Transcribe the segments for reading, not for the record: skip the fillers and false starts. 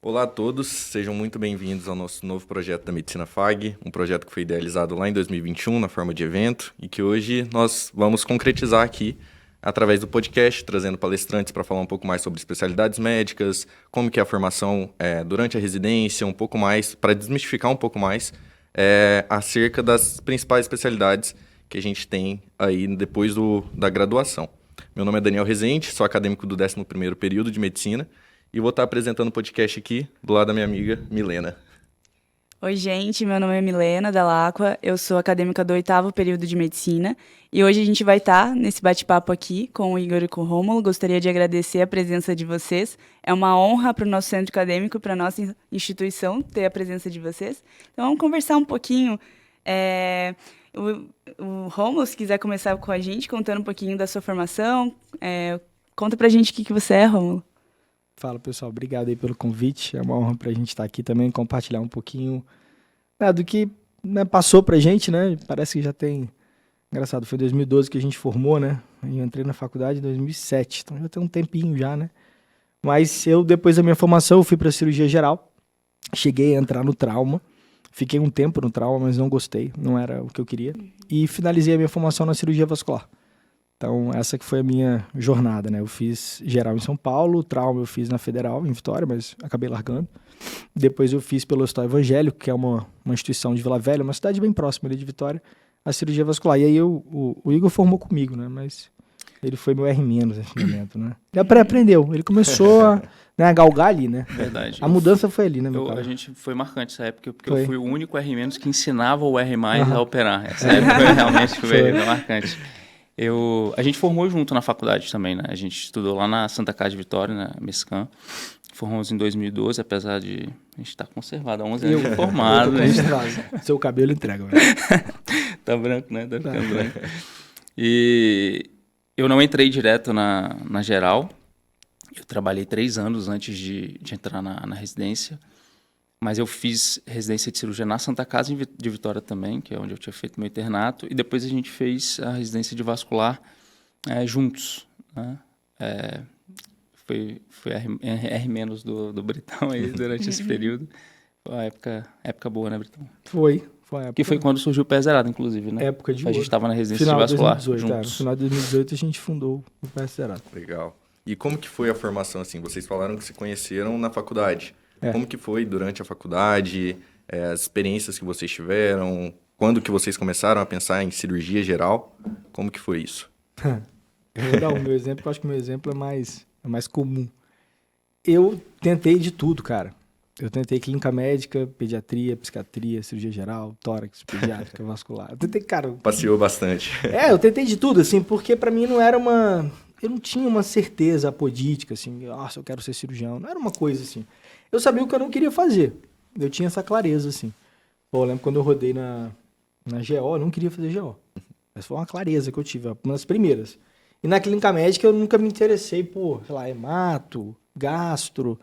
Olá a todos, sejam muito bem-vindos ao nosso novo projeto da Medicina FAG, um projeto que foi idealizado lá em 2021 na forma de evento e que hoje nós vamos concretizar aqui através do podcast, trazendo palestrantes para falar um pouco mais sobre especialidades médicas, como que é a formação durante a residência, um pouco mais, para desmistificar um pouco mais acerca das principais especialidades que a gente tem aí depois da graduação. Meu nome é Daniel Rezende, sou acadêmico do 11º período de Medicina, e vou estar apresentando o podcast aqui do lado da minha amiga Milena. Oi, gente, meu nome é Milena Dall'Acqua, eu sou acadêmica do 8º período de Medicina e hoje a gente vai estar nesse bate-papo aqui com o Igor e com o Rômulo. Gostaria de agradecer a presença de vocês. É uma honra para o nosso centro acadêmico, para a nossa instituição, ter a presença de vocês. Então vamos conversar um pouquinho. O Rômulo, se quiser começar com a gente, contando um pouquinho da sua formação, conta pra gente o que você é, Rômulo. Fala, pessoal, obrigado aí pelo convite, é uma honra pra gente estar aqui também, compartilhar um pouquinho do que passou pra gente, né, parece que já tem, engraçado, foi em 2012 que a gente formou, né, eu entrei na faculdade em 2007, então já tem um tempinho já, né, mas depois da minha formação, eu fui pra cirurgia geral, cheguei a entrar no trauma, fiquei um tempo no trauma, mas não gostei, não era o que eu queria, e finalizei a minha formação na cirurgia vascular. Então, essa que foi a minha jornada, né? Eu fiz geral em São Paulo, trauma eu fiz na Federal, em Vitória, mas acabei largando. Depois eu fiz pelo Hospital Evangélico, que é uma instituição de Vila Velha, uma cidade bem próxima ali de Vitória, a cirurgia vascular. E aí o Igor formou comigo, né? Mas ele foi meu R- nesse momento, né? Ele aprendeu, ele começou a galgar ali, né? Verdade. A mudança foi ali, né, meu A gente foi marcante essa época, porque Foi. eu fui o único R- que ensinava o R+ a operar. Essa época realmente foi marcante. A gente formou junto na faculdade também, né? A gente estudou lá na Santa Casa de Vitória, na Mescan. Formamos em 2012, apesar de a gente estar conservado há 11 anos de formado. Seu cabelo entrega, velho. Tá branco, né? Tá ficando branco. E eu não entrei direto na geral. Eu trabalhei 3 anos antes de entrar na residência. Mas eu fiz residência de cirurgia na Santa Casa de Vitória também, que é onde eu tinha feito meu internato. E depois a gente fez a residência de vascular juntos, né? Foi R- do Britão aí durante esse período. Foi uma época boa, né, Britão? Foi a época. Que foi quando surgiu o pé zerado, inclusive, né? Época de A gente ouro. estava na residência Final de de vascular 2018, juntos. no final de 2018 a gente fundou o PS Zerado. Legal. E como que foi a formação, assim? Vocês falaram que se conheceram na faculdade. É. Como que foi durante a faculdade, as experiências que vocês tiveram, quando que vocês começaram a pensar em cirurgia geral? Como que foi isso? Eu vou dar o meu exemplo, porque eu acho que o meu exemplo é mais comum. Eu tentei de tudo, cara. Eu tentei clínica médica, pediatria, psiquiatria, cirurgia geral, tórax, pediátrica, vascular. Eu tentei, cara... Passeou bastante. Eu tentei de tudo, assim, porque pra mim não era uma... Eu não tinha uma certeza apodítica, assim, nossa, eu quero ser cirurgião. Não era uma coisa assim. Eu sabia o que eu não queria fazer. Eu tinha essa clareza, assim. Pô, eu lembro quando eu rodei na GO, eu não queria fazer GO. Mas foi uma clareza que eu tive, uma das primeiras. E na clínica médica eu nunca me interessei por, sei lá, hemato, gastro.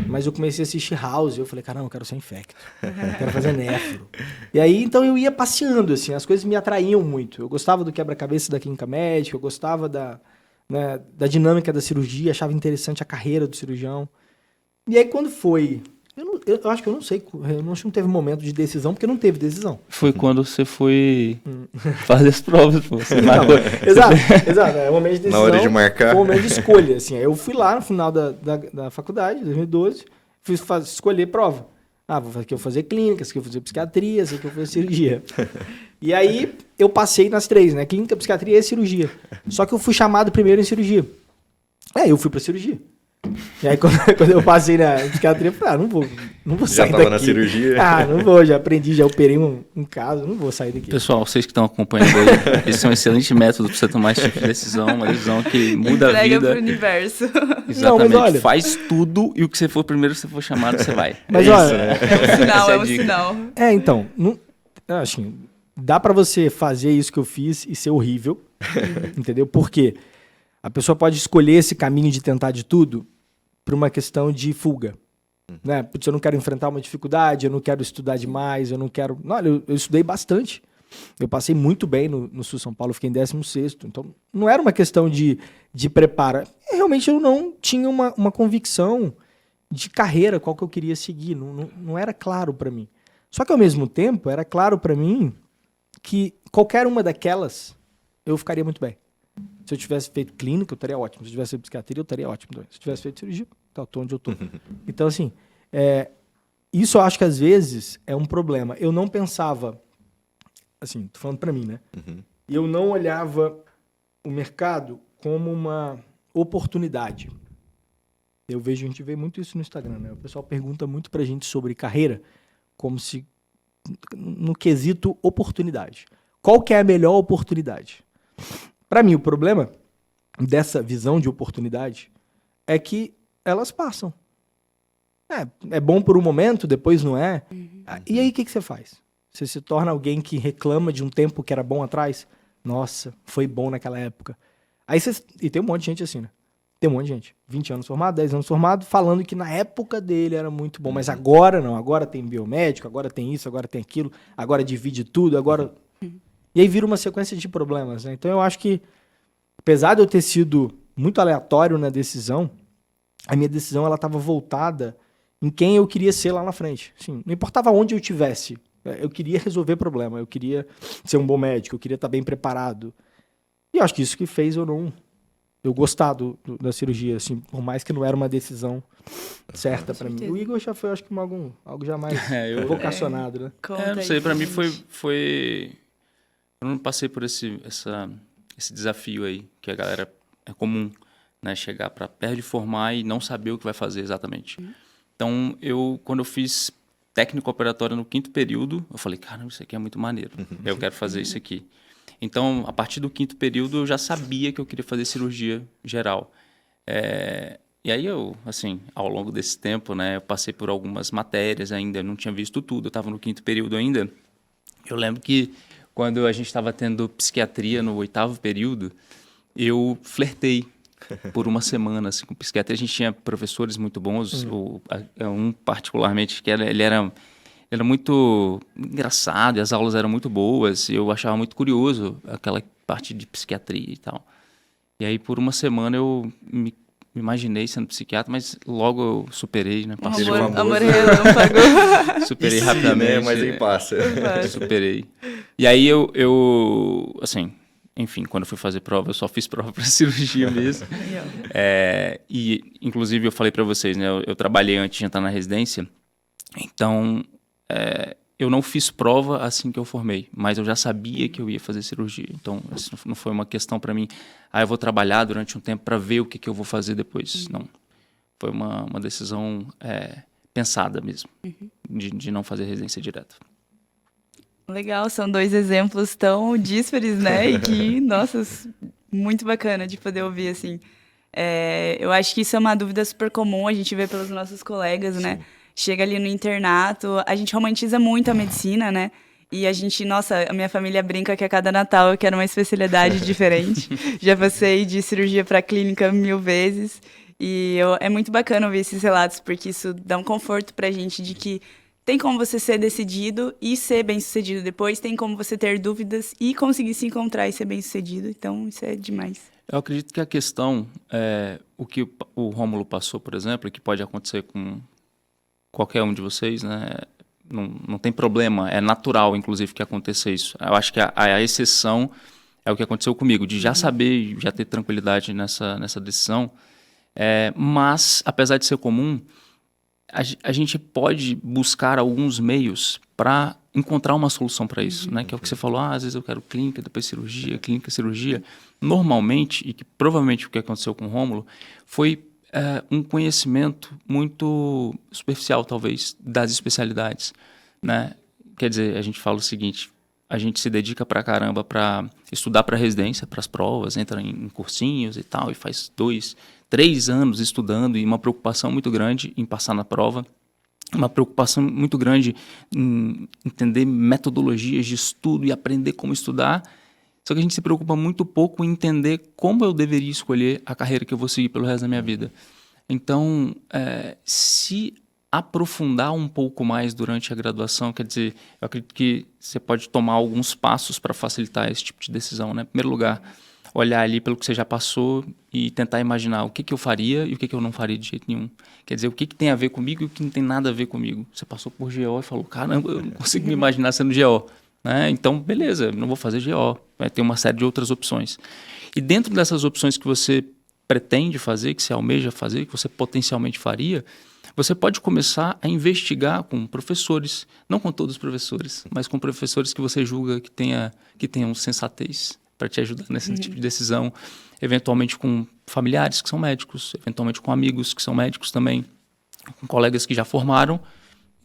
Mas eu comecei a assistir House e eu falei, caramba, eu quero ser infecto. Eu quero fazer nefro. E aí, então eu ia passeando, assim, as coisas me atraíam muito. Eu gostava do quebra-cabeça da clínica médica, eu gostava da dinâmica da cirurgia, achava interessante a carreira do cirurgião. E aí quando foi... Eu acho que eu não sei, eu acho que não teve momento de decisão, porque não teve decisão. Foi quando você foi fazer as provas, pô. Você marcou. Exato, é um momento de decisão. Na hora de marcar. Foi um momento de escolha, assim. Aí eu fui lá no final da faculdade, 2012, escolher prova. Aqui eu vou fazer clínicas, aqui eu vou fazer psiquiatria, aqui eu vou fazer cirurgia. E aí eu passei nas 3, né? Clínica, psiquiatria e cirurgia. Só que eu fui chamado primeiro em cirurgia. Eu fui pra cirurgia. E aí quando eu passei na psiquiatria, eu falei, não vou sair daqui. Já tava na cirurgia? Não vou, já aprendi, já operei um caso, não vou sair daqui. Pessoal, vocês que estão acompanhando aí, esse é um excelente método para você tomar esse tipo de decisão, uma decisão que muda a vida. Entrega pro universo. Exatamente, não, mas olha, faz tudo e o que você for primeiro, se você for chamado, você vai. Mas olha, É um sinal. Então, assim, dá pra você fazer isso que eu fiz e ser horrível, entendeu? Por quê? A pessoa pode escolher esse caminho de tentar de tudo por uma questão de fuga. Né? Putz, eu não quero enfrentar uma dificuldade, eu não quero estudar demais, eu não quero... Olha, eu estudei bastante. Eu passei muito bem no Sul São Paulo, fiquei em 16º. Então, não era uma questão de preparo. Realmente, eu não tinha uma convicção de carreira, qual que eu queria seguir. Não era claro para mim. Só que, ao mesmo tempo, era claro para mim que qualquer uma daquelas eu ficaria muito bem. Se eu tivesse feito clínica, eu estaria ótimo. Se eu tivesse feito psiquiatria, eu estaria ótimo também. Se eu tivesse feito cirurgia, eu tô onde eu tô. Então, assim, isso eu acho que às vezes é um problema. Eu não pensava, assim, tô falando pra mim, né? Eu não olhava o mercado como uma oportunidade. A gente vê muito isso no Instagram, né? O pessoal pergunta muito pra gente sobre carreira, como se no quesito oportunidade. Qual que é a melhor oportunidade? Para mim, o problema dessa visão de oportunidade é que elas passam. É bom por um momento, depois não é. E aí, o que você faz? Você se torna alguém que reclama de um tempo que era bom atrás? Nossa, foi bom naquela época. E tem um monte de gente assim, né? Tem um monte de gente. 20 anos formado, 10 anos formado, falando que na época dele era muito bom. Mas agora não. Agora tem biomédico, agora tem isso, agora tem aquilo. Agora divide tudo, agora... E aí vira uma sequência de problemas, né? Então eu acho que, apesar de eu ter sido muito aleatório na decisão, a minha decisão ela estava voltada em quem eu queria ser lá na frente. Assim, não importava onde eu estivesse, eu queria resolver problema, eu queria ser um bom médico, eu queria estar bem preparado. E eu acho que isso que fez eu gostar da cirurgia, assim, por mais que não era uma decisão certa para mim. O Igor já foi, acho que algo já mais vocacionado, né? Não sei, para mim foi... Eu não passei por esse desafio aí, que a galera é comum, né? Chegar para perto de formar e não saber o que vai fazer exatamente. Então, quando eu fiz técnico operatório no 5º período, eu falei, caramba, isso aqui é muito maneiro. Eu quero fazer isso aqui. Então, a partir do 5º período, eu já sabia que eu queria fazer cirurgia geral. E aí eu, assim, ao longo desse tempo, né? Eu passei por algumas matérias ainda, não tinha visto tudo. Eu estava no 5º período ainda. Eu lembro que quando a gente estava tendo psiquiatria no 8º período, eu flertei por uma semana assim, com psiquiatria. A gente tinha professores muito bons, um particularmente, que ele era muito engraçado, e as aulas eram muito boas, e eu achava muito curioso aquela parte de psiquiatria e tal. E aí, por uma semana, eu me imaginei sendo psiquiatra, mas logo eu superei, né? Passei amor relâmpago. Superei rapidamente. Mas aí passa. Superei. E aí eu assim, enfim, quando eu fui fazer prova, eu só fiz prova para cirurgia mesmo. E inclusive eu falei para vocês, né? Eu trabalhei antes de entrar na residência, então eu não fiz prova assim que eu formei, mas eu já sabia que eu ia fazer cirurgia. Então, isso não foi uma questão para mim, eu vou trabalhar durante um tempo para ver o que eu vou fazer depois. Não. Foi uma decisão pensada mesmo, de não fazer residência direta. Legal, são 2 exemplos tão díspares, né? E que, nossa, muito bacana de poder ouvir, assim. Eu acho que isso é uma dúvida super comum, a gente vê pelos nossos colegas, né? Chega ali no internato, a gente romantiza muito a medicina, né? E a gente, nossa, a minha família brinca que a cada Natal eu quero uma especialidade diferente. Já passei de cirurgia para clínica 1000 vezes. E é muito bacana ouvir esses relatos, porque isso dá um conforto pra gente de que tem como você ser decidido e ser bem-sucedido depois, tem como você ter dúvidas e conseguir se encontrar e ser bem-sucedido. Então, isso é demais. Eu acredito que a questão, o que o Rômulo passou, por exemplo, que pode acontecer com qualquer um de vocês, né? Não tem problema, é natural, inclusive, que aconteça isso. Eu acho que a exceção é o que aconteceu comigo, de já saber, já ter tranquilidade nessa decisão. Mas, apesar de ser comum, a gente pode buscar alguns meios para encontrar uma solução para isso, né? Que é o que você falou, às vezes eu quero clínica, depois cirurgia, clínica, cirurgia. Normalmente, e que provavelmente o que aconteceu com o Rômulo, foi um conhecimento muito superficial, talvez, das especialidades, né? Quer dizer, a gente fala o seguinte, a gente se dedica pra caramba para estudar para residência, para as provas, entra em cursinhos e tal, e faz 2, 3 anos estudando, e uma preocupação muito grande em passar na prova, uma preocupação muito grande em entender metodologias de estudo e aprender como estudar. Só que a gente se preocupa muito pouco em entender como eu deveria escolher a carreira que eu vou seguir pelo resto da minha vida. Então, se aprofundar um pouco mais durante a graduação, quer dizer, eu acredito que você pode tomar alguns passos para facilitar esse tipo de decisão, né? Em primeiro lugar, olhar ali pelo que você já passou e tentar imaginar o que eu faria e o que eu não faria de jeito nenhum. Quer dizer, o que tem a ver comigo e o que não tem nada a ver comigo. Você passou por GO e falou, caramba, eu não consigo me imaginar sendo GO. Né? Então, beleza, não vou fazer GO. Vai ter uma série de outras opções. E dentro dessas opções que você pretende fazer, que você almeja fazer, que você potencialmente faria, você pode começar a investigar com professores, não com todos os professores, mas com professores que você julga que tenham sensatez para te ajudar nesse tipo de decisão, eventualmente com familiares que são médicos, eventualmente com amigos que são médicos também, com colegas que já formaram,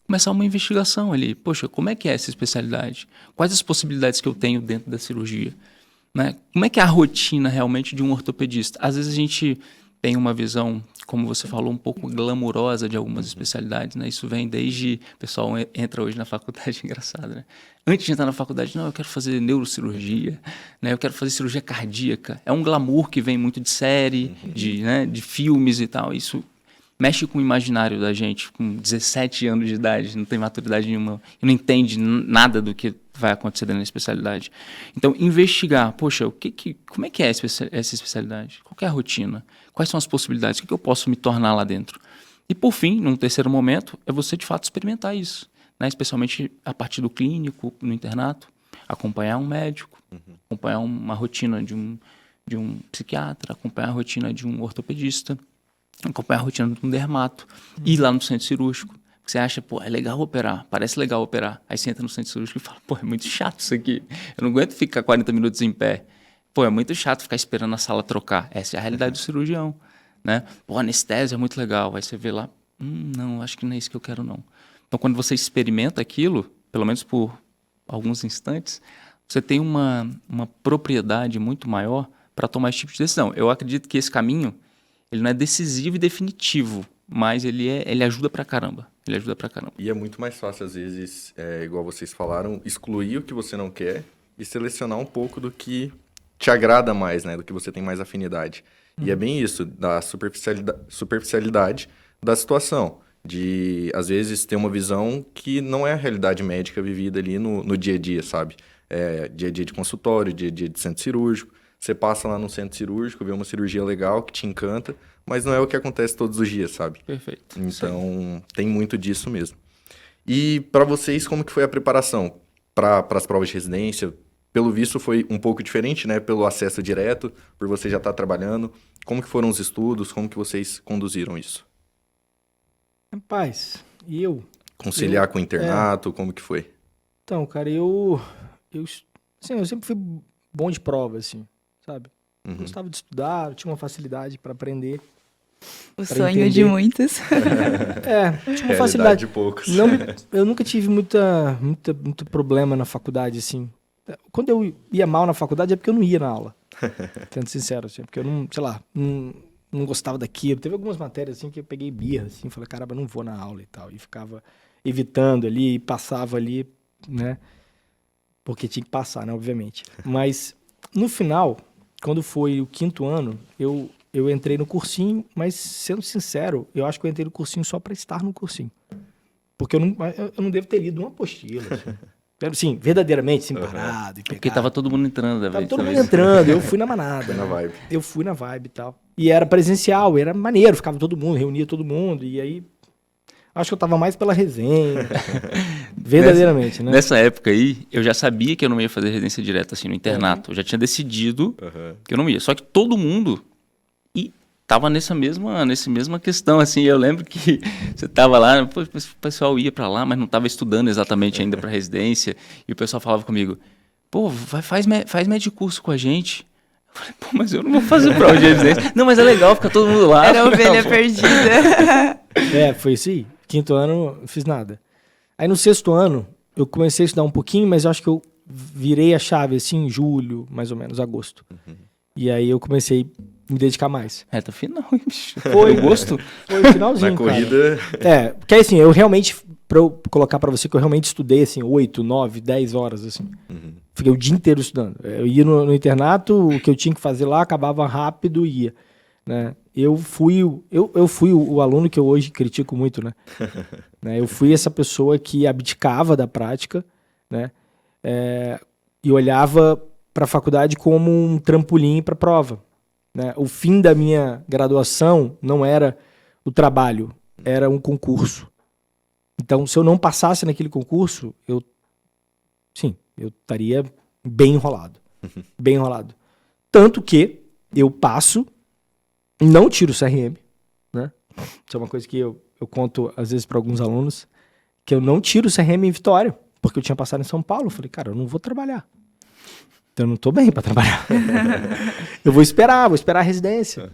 começar uma investigação ali. Poxa, como é que é essa especialidade? Quais as possibilidades que eu tenho dentro da cirurgia? Né? Como é que é a rotina realmente de um ortopedista? Às vezes a gente tem uma visão, como você falou, um pouco glamurosa de algumas especialidades, né? Isso vem desde... O pessoal entra hoje na faculdade, engraçado, né? Antes de entrar na faculdade, não, eu quero fazer neurocirurgia, né? Eu quero fazer cirurgia cardíaca. É um glamour que vem muito de série, de filmes e tal. Isso mexe com o imaginário da gente, com 17 anos de idade, não tem maturidade nenhuma, e não entende nada do que vai acontecer dentro da especialidade. Então, investigar, poxa, como é que é essa especialidade? Qual que é a rotina? Quais são as possibilidades? O que eu posso me tornar lá dentro? E, por fim, num terceiro momento, é você, de fato, experimentar isso, né? Especialmente a partir do clínico, no internato, acompanhar um médico, acompanhar uma rotina de um psiquiatra, acompanhar a rotina de um ortopedista, acompanhar a rotina de um dermato, ir lá no centro cirúrgico. Você acha, pô, é legal operar, parece legal operar. Aí você entra no centro cirúrgico e fala, pô, é muito chato isso aqui. Eu não aguento ficar 40 minutos em pé. Pô, é muito chato ficar esperando a sala trocar. Essa é a realidade do cirurgião, né? Pô, anestesia é muito legal. Aí você vê lá, não, acho que não é isso que eu quero, não. Então, quando você experimenta aquilo, pelo menos por alguns instantes, você tem uma propriedade muito maior para tomar esse tipo de decisão. Eu acredito que esse caminho, ele não é decisivo e definitivo, mas ele ajuda pra caramba. Ele ajuda pra caramba. E é muito mais fácil, às vezes, igual vocês falaram, excluir o que você não quer e selecionar um pouco do que te agrada mais, né? Do que você tem mais afinidade. E é bem isso, da superficialidade da situação. De, às vezes, ter uma visão que não é a realidade médica vivida ali no dia a dia, sabe? Dia a dia de consultório, dia a dia de centro cirúrgico. Você passa lá no centro cirúrgico, vê uma cirurgia legal que te encanta, mas não é o que acontece todos os dias, sabe? Perfeito. Então, tem muito disso mesmo. E para vocês, como que foi a preparação para as provas de residência? Pelo visto, foi um pouco diferente, né? Pelo acesso direto, por você já estar trabalhando. Como que foram os estudos? Como que vocês conduziram isso? Rapaz, Conciliar com o internato, como que foi? Então, cara, eu sempre fui bom de prova, assim, sabe? Gostava de estudar, tinha uma facilidade para aprender. O sonho de muitos. Tinha uma facilidade. De poucos. Eu nunca tive muito problema na faculdade, assim. Quando eu ia mal na faculdade é porque eu não ia na aula. Sendo sincero, assim, porque eu não, sei lá, não gostava daquilo. Teve algumas matérias, assim, que eu peguei birra, assim, falei, caramba, não vou na aula e tal. E ficava evitando ali, e passava ali, né? Porque tinha que passar, né, obviamente. Mas, no final, quando foi o 5º ano, eu entrei no cursinho, mas, sendo sincero, eu acho que eu entrei no cursinho só para estar no cursinho. Porque eu não devo ter lido uma apostila, assim. Sim, verdadeiramente, assim, parado. Porque tava todo mundo entrando. Tava todo mundo entrando, eu fui na manada. Foi na vibe. Eu fui na vibe e tal. E era presencial, era maneiro, ficava todo mundo, reunia todo mundo, e aí... Acho que eu tava mais pela resenha. Verdadeiramente, né? Nessa época aí, eu já sabia que eu não ia fazer residência direta, assim, no internato. Eu já tinha decidido que eu não ia. Só que todo mundo tava nessa mesma questão, assim. Eu lembro que você tava lá, pô, o pessoal ia pra lá, mas não tava estudando exatamente ainda pra residência. E o pessoal falava comigo, pô, faz medicurso com a gente. Eu falei, pô, mas eu não vou fazer prova de residência. Não, mas é legal, fica todo mundo lá. Era a ovelha perdida. Foi assim. 5º ano, não fiz nada. Aí no 6º ano, eu comecei a estudar um pouquinho, mas eu acho que eu virei a chave, assim, em julho, mais ou menos, agosto. E aí eu comecei a me dedicar mais. Reta final, bicho. Foi gosto? Foi o finalzinho, Na corrida... cara. Porque assim, eu realmente, pra eu colocar pra você que eu realmente estudei, assim, 8, 9, 10 horas, assim. Fiquei o dia inteiro estudando. Eu ia no internato, o que eu tinha que fazer lá, acabava rápido e ia, né? Eu fui o aluno que eu hoje critico muito, né? Eu fui essa pessoa que abdicava da prática, né? E olhava para a faculdade como um trampolim para a prova, né? O fim da minha graduação não era o trabalho, era um concurso. Então, se eu não passasse naquele concurso, eu estaria bem enrolado. Bem enrolado. Tanto que eu passo, não tiro o CRM, né? Isso é uma coisa que eu conto às vezes para alguns alunos, que eu não tiro o CRM em Vitória, porque eu tinha passado em São Paulo. Eu falei, cara, eu não vou trabalhar. Então eu não tô bem para trabalhar. Eu vou esperar a residência.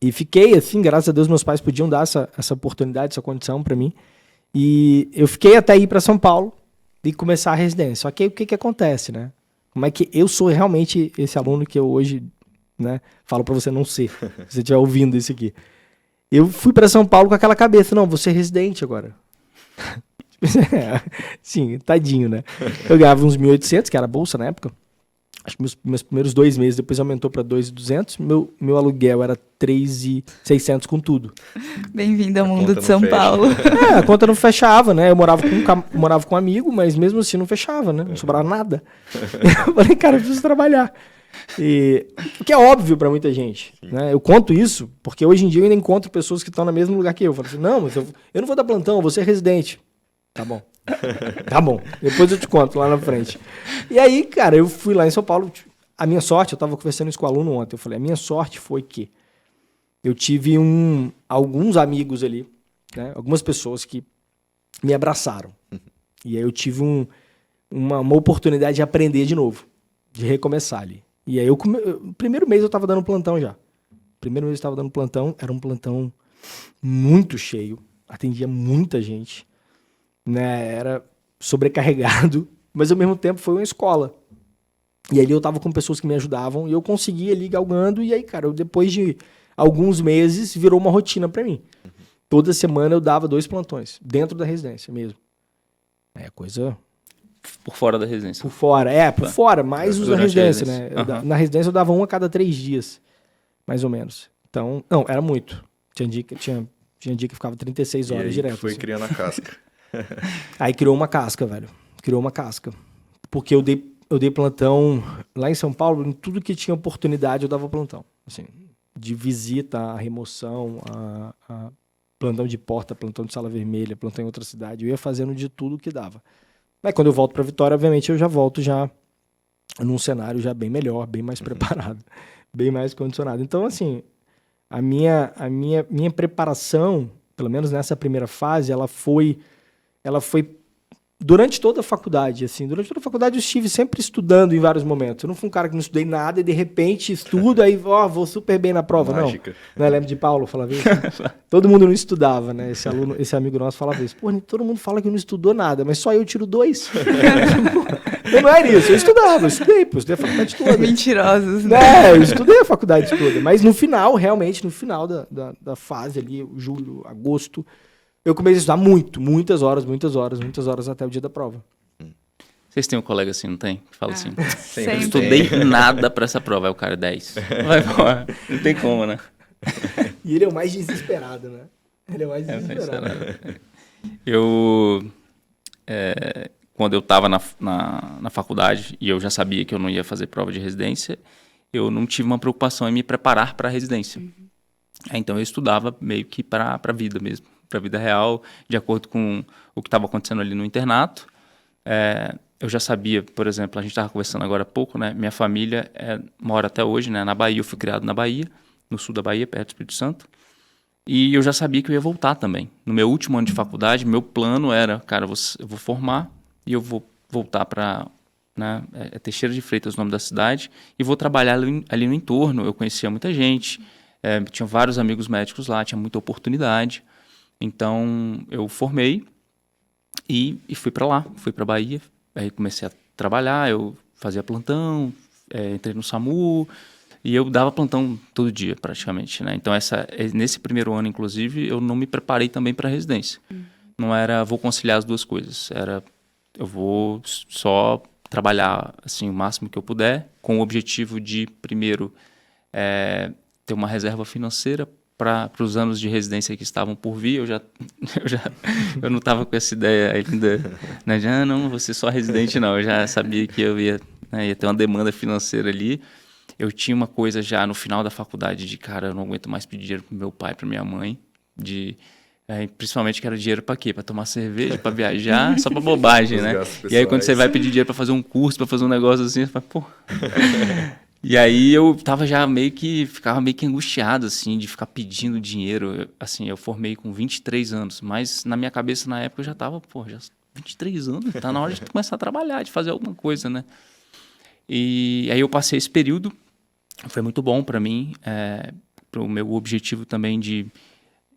E fiquei assim, graças a Deus meus pais podiam dar essa oportunidade, essa condição para mim. E eu fiquei até ir para São Paulo e começar a residência. Só que aí o que acontece, né? Como é que eu sou realmente esse aluno que eu hoje, né, falo para você não ser, se você estiver ouvindo isso aqui. Eu fui para São Paulo com aquela cabeça, não, vou ser residente agora. Sim, tadinho, né? Eu ganhava uns 1.800, que era a bolsa na época. Acho que meus primeiros 2 meses, depois aumentou para 2.200. Meu aluguel era 3.600 com tudo. Bem-vindo ao mundo de São Paulo. A conta não fechava, né? Eu morava com um amigo, mas mesmo assim não fechava, né? Não sobrava nada. Eu falei, cara, eu preciso trabalhar. O que é óbvio para muita gente, né? Eu conto isso porque hoje em dia eu ainda encontro pessoas que estão no mesmo lugar que eu. Eu falo assim, não, mas eu não vou dar plantão, eu vou ser residente. Tá bom. Tá bom. Depois eu te conto lá na frente. E aí, cara, eu fui lá em São Paulo. A minha sorte, eu tava conversando isso com o aluno ontem. Eu falei, a minha sorte foi que eu tive alguns amigos ali, né? Algumas pessoas que me abraçaram. E aí eu tive uma oportunidade de aprender de novo, de recomeçar ali. E aí, no primeiro mês eu tava dando plantão já. Era um plantão muito cheio, atendia muita gente, né? Era sobrecarregado, mas ao mesmo tempo foi uma escola. E ali eu tava com pessoas que me ajudavam e eu conseguia ali galgando. E aí, cara, depois de alguns meses virou uma rotina pra mim. Toda semana eu dava 2 plantões, dentro da residência mesmo. É coisa... Por fora da residência. Por fora, mais os da residência, né? Uhum. Na residência eu dava 1 a cada 3 dias, mais ou menos. Então, não, era muito. Tinha dia que ficava 36 horas direto. Foi assim. criando a casca. Aí criou uma casca, velho. Criou uma casca. Porque eu dei plantão lá em São Paulo, em tudo que tinha oportunidade eu dava plantão. Assim, de visita, a remoção, a plantão de porta, plantão de sala vermelha, plantão em outra cidade. Eu ia fazendo de tudo que dava. Mas quando eu volto para Vitória, obviamente, eu já volto já num cenário já bem melhor, bem mais preparado, bem mais condicionado. Então, assim, a minha preparação, pelo menos nessa primeira fase, ela foi durante toda a faculdade, assim. Durante toda a faculdade eu estive sempre estudando em vários momentos. Eu não fui um cara que não estudei nada e de repente estudo, aí vou super bem na prova. Mágica. Não, lembra de Paulo falava isso? Todo mundo não estudava, né? Esse amigo nosso falava isso. Pô, todo mundo fala que não estudou nada, mas só eu tiro 2. Eu não era isso, eu estudei a faculdade toda. Mentirosos, né? Eu estudei a faculdade toda, mas no final, realmente, no final da fase ali, julho, agosto, eu comecei a estudar muitas horas até o dia da prova. Vocês têm um colega assim, não tem? Que fala assim, Sempre. eu estudei nada pra essa prova, aí o cara 10. Vai embora. Não tem como, né? E ele é o mais desesperado, né? Ele é o mais desesperado. Quando eu estava na faculdade e eu já sabia que eu não ia fazer prova de residência, eu não tive uma preocupação em me preparar para a residência. Então eu estudava meio que para a vida mesmo, para a vida real, de acordo com o que estava acontecendo ali no internato. Eu já sabia, por exemplo, a gente estava conversando agora há pouco, né? Minha família mora até hoje, né, na Bahia. Eu fui criado na Bahia, no sul da Bahia, perto do Espírito Santo. E eu já sabia que eu ia voltar também. No meu último ano de faculdade, meu plano era, cara, eu vou formar e eu vou voltar para, né, Teixeira de Freitas, o nome da cidade, e vou trabalhar ali no entorno. Eu conhecia muita gente, tinha vários amigos médicos lá, tinha muita oportunidade. Então, eu formei e fui para lá, fui para Bahia. Aí comecei a trabalhar, eu fazia plantão, entrei no SAMU e eu dava plantão todo dia praticamente, né? Então nesse primeiro ano, inclusive, eu não me preparei também para a residência. Não era vou conciliar as duas coisas, era eu vou só trabalhar assim o máximo que eu puder, com o objetivo de primeiro ter uma reserva financeira para os anos de residência que estavam por vir. Eu não estava com essa ideia ainda, né? Não vou ser só residente, não. Eu já sabia que eu ia né? Ia ter uma demanda financeira ali. Eu tinha uma coisa já no final da faculdade de, cara, eu não aguento mais pedir dinheiro pro meu pai, pra minha mãe, principalmente que era dinheiro pra quê? Pra tomar cerveja, pra viajar, só pra bobagem, Os né? gastos E aí quando pessoais. você vai pedir dinheiro pra fazer um curso, pra fazer um negócio assim, você fala, pô... E aí eu tava já ficava meio que angustiado, assim, de ficar pedindo dinheiro. Assim, eu formei com 23 anos, mas na minha cabeça na época eu já tava, pô, já 23 anos, tá na hora de começar a trabalhar, de fazer alguma coisa, né? E aí eu passei esse período, foi muito bom para mim, pro meu objetivo também de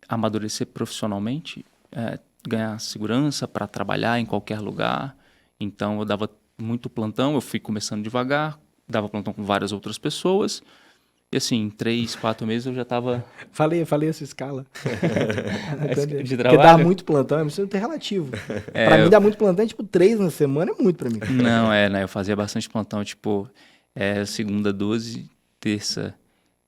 amadurecer profissionalmente, ganhar segurança para trabalhar em qualquer lugar. Então eu dava muito plantão, eu fui começando devagar, dava plantão com várias outras pessoas. E assim, em 3, 4 meses eu já estava... Falei essa escala. de Porque dá trabalho? muito plantão, é muito relativo. É, Pra mim, dá muito plantão, tipo, 3 na semana é muito pra mim. Não, né? Eu fazia bastante plantão, tipo, segunda 12, terça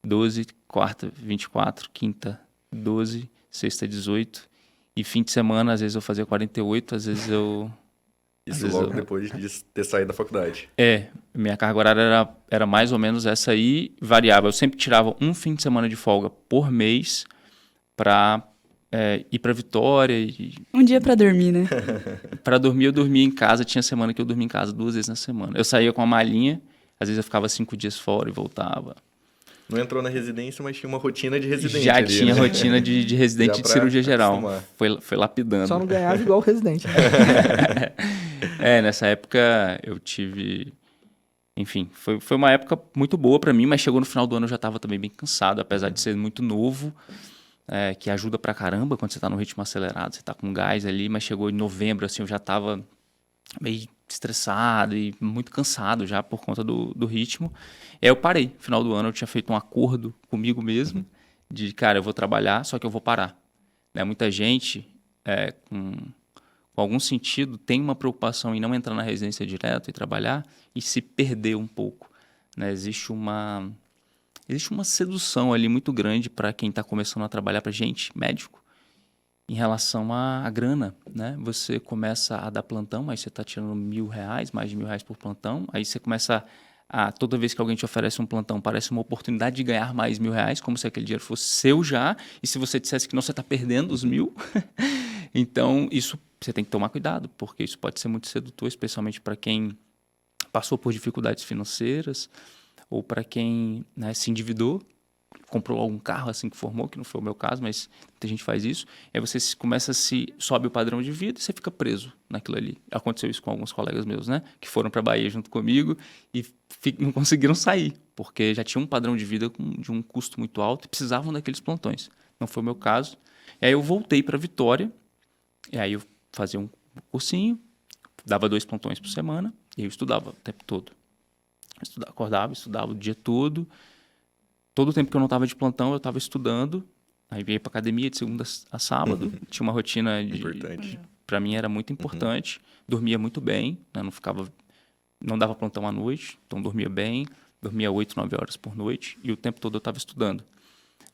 12, quarta 24, quinta 12, sexta 18. E fim de semana, às vezes eu fazia 48, às vezes eu... Isso Às vezes logo depois de ter saído da faculdade. Minha carga horária era mais ou menos essa aí, variável. Eu sempre tirava um fim de semana de folga por mês para ir para Vitória. E Um dia pra dormir, né? para dormir, eu dormia em casa. Tinha semana que eu dormia em casa 2 vezes na semana. Eu saía com a malinha, às vezes eu ficava 5 dias fora e voltava. Não entrou na residência, mas tinha uma rotina de residente Já ali, tinha né? rotina de residente Já de pra cirurgia geral. acostumar. Foi lapidando. Só não ganhava igual o residente. Nessa época eu tive... Enfim, foi uma época muito boa para mim, mas chegou no final do ano eu já estava também bem cansado, apesar de ser muito novo, que ajuda pra caramba quando você tá no ritmo acelerado, você tá com gás ali, mas chegou em novembro, assim, eu já estava meio estressado e muito cansado já por conta do ritmo. E aí eu parei. No final do ano eu tinha feito um acordo comigo mesmo de, cara, eu vou trabalhar, só que eu vou parar. Né? Muita gente com algum sentido tem uma preocupação em não entrar na residência direto e trabalhar e se perder um pouco. Né? Existe uma sedução ali muito grande para quem está começando a trabalhar, para gente, médico, em relação à grana, né? Você começa a dar plantão, aí você está tirando R$1.000, mais de R$1.000 por plantão, aí você começa toda vez que alguém te oferece um plantão, parece uma oportunidade de ganhar mais R$1.000, como se aquele dinheiro fosse seu já, e se você dissesse que não, você está perdendo os 1.000. Então, isso você tem que tomar cuidado, porque isso pode ser muito sedutor, especialmente para quem passou por dificuldades financeiras, ou para quem, né, se endividou, comprou algum carro assim que formou, que não foi o meu caso, mas muita gente faz isso. Aí você sobe o padrão de vida e você fica preso naquilo ali. Aconteceu isso com alguns colegas meus, né? Que foram para a Bahia junto comigo e não conseguiram sair, porque já tinham um padrão de vida de um custo muito alto e precisavam daqueles plantões. Não foi o meu caso. E aí eu voltei para Vitória, e aí eu fazia um cursinho, dava 2 plantões por semana, e eu estudava o tempo todo. Acordava, estudava o dia todo. Todo o tempo que eu não estava de plantão, eu estava estudando. Aí ia para academia de segunda a sábado. Tinha uma rotina Importante. Para mim era muito importante. Dormia muito bem, né? Não dava plantão à noite, então dormia bem. Dormia 8, 9 horas por noite e o tempo todo eu estava estudando.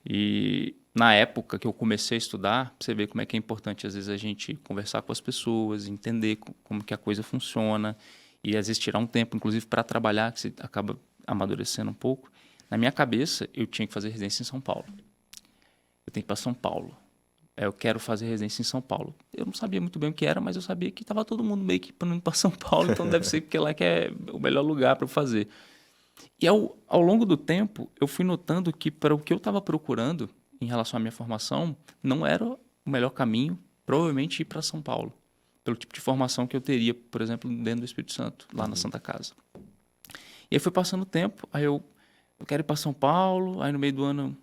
E na época que eu comecei a estudar, você vê como é que é importante às vezes a gente conversar com as pessoas, entender como que a coisa funciona e às vezes tirar um tempo, inclusive para trabalhar, que você acaba amadurecendo um pouco. Na minha cabeça, eu tinha que fazer residência em São Paulo. Eu tenho que ir para São Paulo. Eu quero fazer residência em São Paulo. Eu não sabia muito bem o que era, mas eu sabia que estava todo mundo meio que indo para São Paulo, então deve ser porque lá que é o melhor lugar para eu fazer. E ao longo do tempo, eu fui notando que para o que eu estava procurando em relação à minha formação, não era o melhor caminho, provavelmente ir para São Paulo, pelo tipo de formação que eu teria, por exemplo, dentro do Espírito Santo, lá na Santa Casa. E aí foi passando o tempo, aí eu quero ir para São Paulo, aí no meio do ano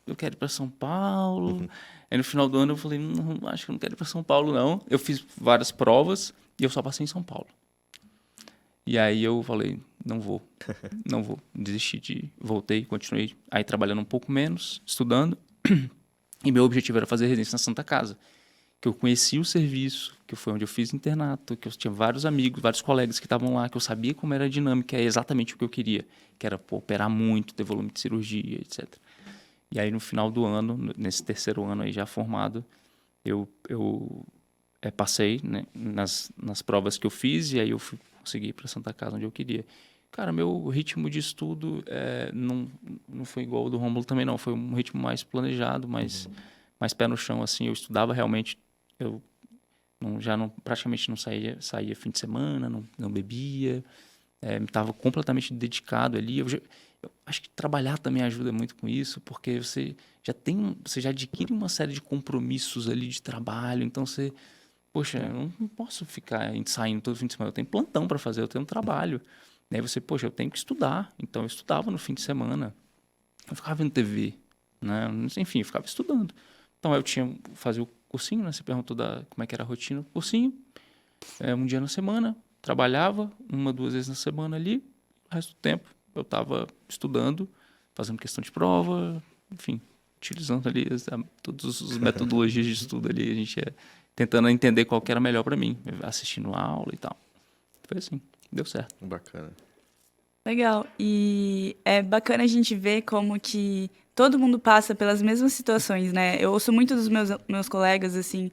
eu quero ir para São Paulo, aí no final do ano eu falei, não, acho que eu não quero ir para São Paulo não. Eu fiz várias provas e eu só passei em São Paulo. E aí eu falei, não vou, desisti voltei, continuei aí trabalhando um pouco menos, estudando, e meu objetivo era fazer residência na Santa Casa, que eu conhecia o serviço, que foi onde eu fiz internato, que eu tinha vários amigos, vários colegas que estavam lá, que eu sabia como era a dinâmica, é exatamente o que eu queria, que era operar muito, ter volume de cirurgia, etc. E aí no final do ano, nesse terceiro ano aí já formado, eu passei, né, nas provas que eu fiz, e aí eu consegui ir para Santa Casa onde eu queria. Cara, meu ritmo de estudo não foi igual ao do Rômulo também, não. Foi um ritmo mais planejado, mais pé no chão, assim. Eu estudava realmente, eu praticamente não saía fim de semana, não bebia, estava completamente dedicado ali. Eu acho que trabalhar também ajuda muito com isso, porque você já adquire uma série de compromissos ali de trabalho, então você, poxa, eu não posso ficar saindo todo fim de semana, eu tenho plantão para fazer, eu tenho um trabalho. Daí você, poxa, eu tenho que estudar. Então eu estudava no fim de semana, eu ficava vendo TV, né? Enfim, eu ficava estudando. Então eu fazia o cursinho, né? Você perguntou como é que era a rotina do cursinho. Um dia na semana, trabalhava 1, 2 vezes na semana ali, o resto do tempo eu estava estudando, fazendo questão de prova, enfim, utilizando ali todas as metodologias de estudo ali, a gente tentando entender qual que era melhor para mim, assistindo a aula e tal. Foi assim, deu certo. Bacana. Legal. E é bacana a gente ver como que todo mundo passa pelas mesmas situações, né? Eu ouço muito dos meus colegas, assim,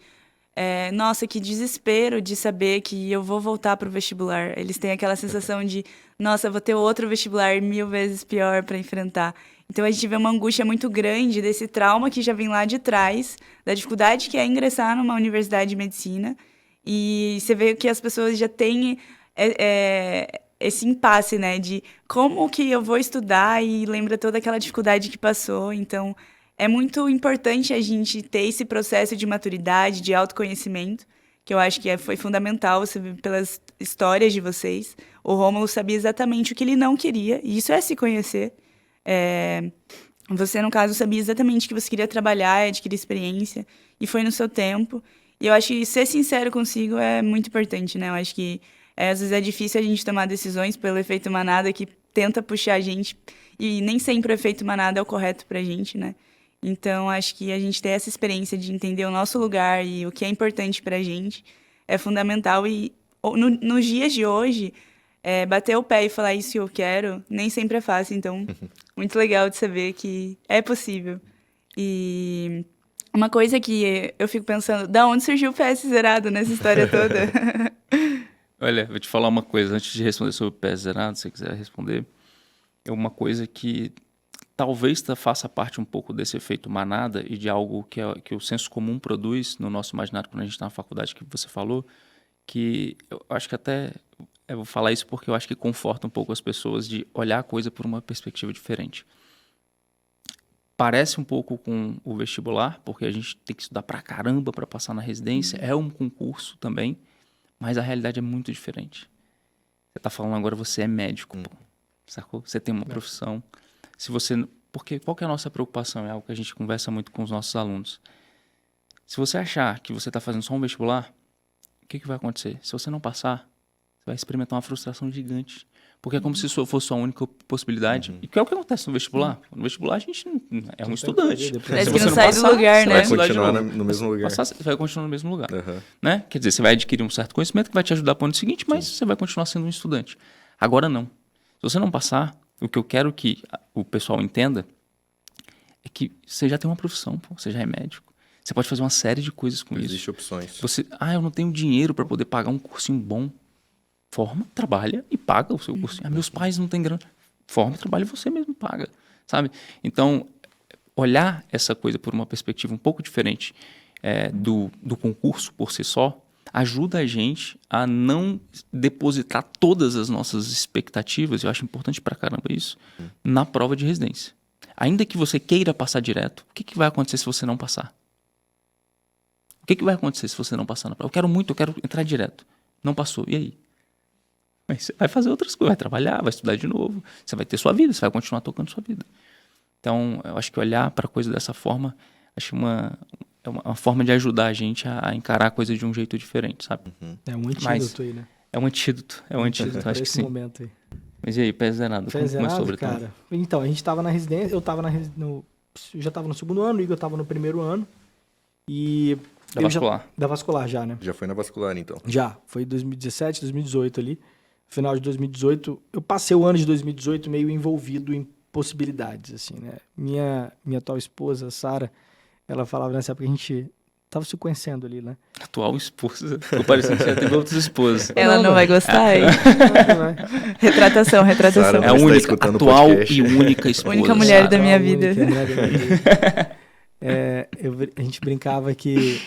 nossa, que desespero de saber que eu vou voltar pro vestibular. Eles têm aquela sensação de, nossa, eu vou ter outro vestibular 1000 vezes pior para enfrentar. Então a gente vê uma angústia muito grande desse trauma que já vem lá de trás, da dificuldade que é ingressar numa universidade de medicina. E você vê que as pessoas já têm esse impasse, né? De como que eu vou estudar e lembra toda aquela dificuldade que passou. Então, é muito importante a gente ter esse processo de maturidade, de autoconhecimento, que eu acho que foi fundamental, você vê pelas histórias de vocês. O Rômulo sabia exatamente o que ele não queria, e isso é se conhecer. Você, no caso, sabia exatamente o que você queria trabalhar, adquirir experiência, e foi no seu tempo. E eu acho que ser sincero consigo é muito importante, né? Eu acho que às vezes é difícil a gente tomar decisões pelo efeito manada que tenta puxar a gente, e nem sempre o efeito manada é o correto pra gente, né? Então, acho que a gente ter essa experiência de entender o nosso lugar e o que é importante pra gente é fundamental. E nos dias de hoje, bater o pé e falar isso que eu quero nem sempre é fácil. Então, muito legal de saber que é possível. E uma coisa que eu fico pensando, da onde surgiu o PS Zerado nessa história toda? Olha, vou te falar uma coisa, antes de responder sobre o PS Zerado, se você quiser responder, é uma coisa que talvez faça parte um pouco desse efeito manada e de algo que o senso comum produz no nosso imaginário quando a gente está na faculdade, que você falou, que eu acho que até, eu vou falar isso porque eu acho que conforta um pouco as pessoas de olhar a coisa por uma perspectiva diferente. Parece um pouco com o vestibular, porque a gente tem que estudar pra caramba para passar na residência, é um concurso também, mas a realidade é muito diferente. Você tá falando agora, você é médico, pô, sacou? Você tem uma profissão. Porque qual que é a nossa preocupação? É algo que a gente conversa muito com os nossos alunos. Se você achar que você está fazendo só um vestibular, o que vai acontecer? Se você não passar, você vai experimentar uma frustração gigante. Porque é como se isso fosse a única possibilidade. E que é o que acontece no vestibular. No vestibular a gente é um estudante. Parece que não sai do lugar, né? Vai continuar no mesmo lugar. Você vai continuar no mesmo lugar. Né? Quer dizer, você vai adquirir um certo conhecimento que vai te ajudar para o ano seguinte, mas você vai continuar sendo um estudante. Agora não. Se você não passar, o que eu quero que o pessoal entenda é que você já tem uma profissão, pô, você já é médico. Você pode fazer uma série de coisas com isso. Existem opções. Eu não tenho dinheiro para poder pagar um cursinho bom. Forma, trabalha e paga o seu cursinho. Meus pais não têm grana. Forma, trabalha e você mesmo paga, sabe? Então, olhar essa coisa por uma perspectiva um pouco diferente do concurso por si só, ajuda a gente a não depositar todas as nossas expectativas, eu acho importante pra caramba isso, na prova de residência. Ainda que você queira passar direto, o que vai acontecer se você não passar? O que vai acontecer se você não passar na prova? Eu quero entrar direto. Não passou, e aí? Mas você vai fazer outras coisas, vai trabalhar, vai estudar de novo, você vai ter sua vida, você vai continuar tocando sua vida. Então, eu acho que olhar para a coisa dessa forma, acho é uma forma de ajudar a gente a encarar a coisa de um jeito diferente, sabe? É um antídoto aí, né? É um antídoto, acho que sim. Momento aí. Mas e aí, PS Zerado, como começou o cara? Então, a gente tava na residência, eu já tava no segundo ano, o Igor tava no primeiro ano, e... Da vascular já, né? Já foi na vascular, então? Já, foi 2017, 2018 ali. Final de 2018, eu passei o ano de 2018 meio envolvido em possibilidades, assim, né? Minha atual esposa, Sara, ela falava nessa época que a gente tava se conhecendo ali, né? Atual esposa. Tô parecendo que já teve outras esposas. Ela não vai gostar, hein? Retratação. Sara, É a Você tá única, escutando o atual podcast. e única esposa. Única mulher da minha A vida. única mulher da minha vida. A gente brincava que...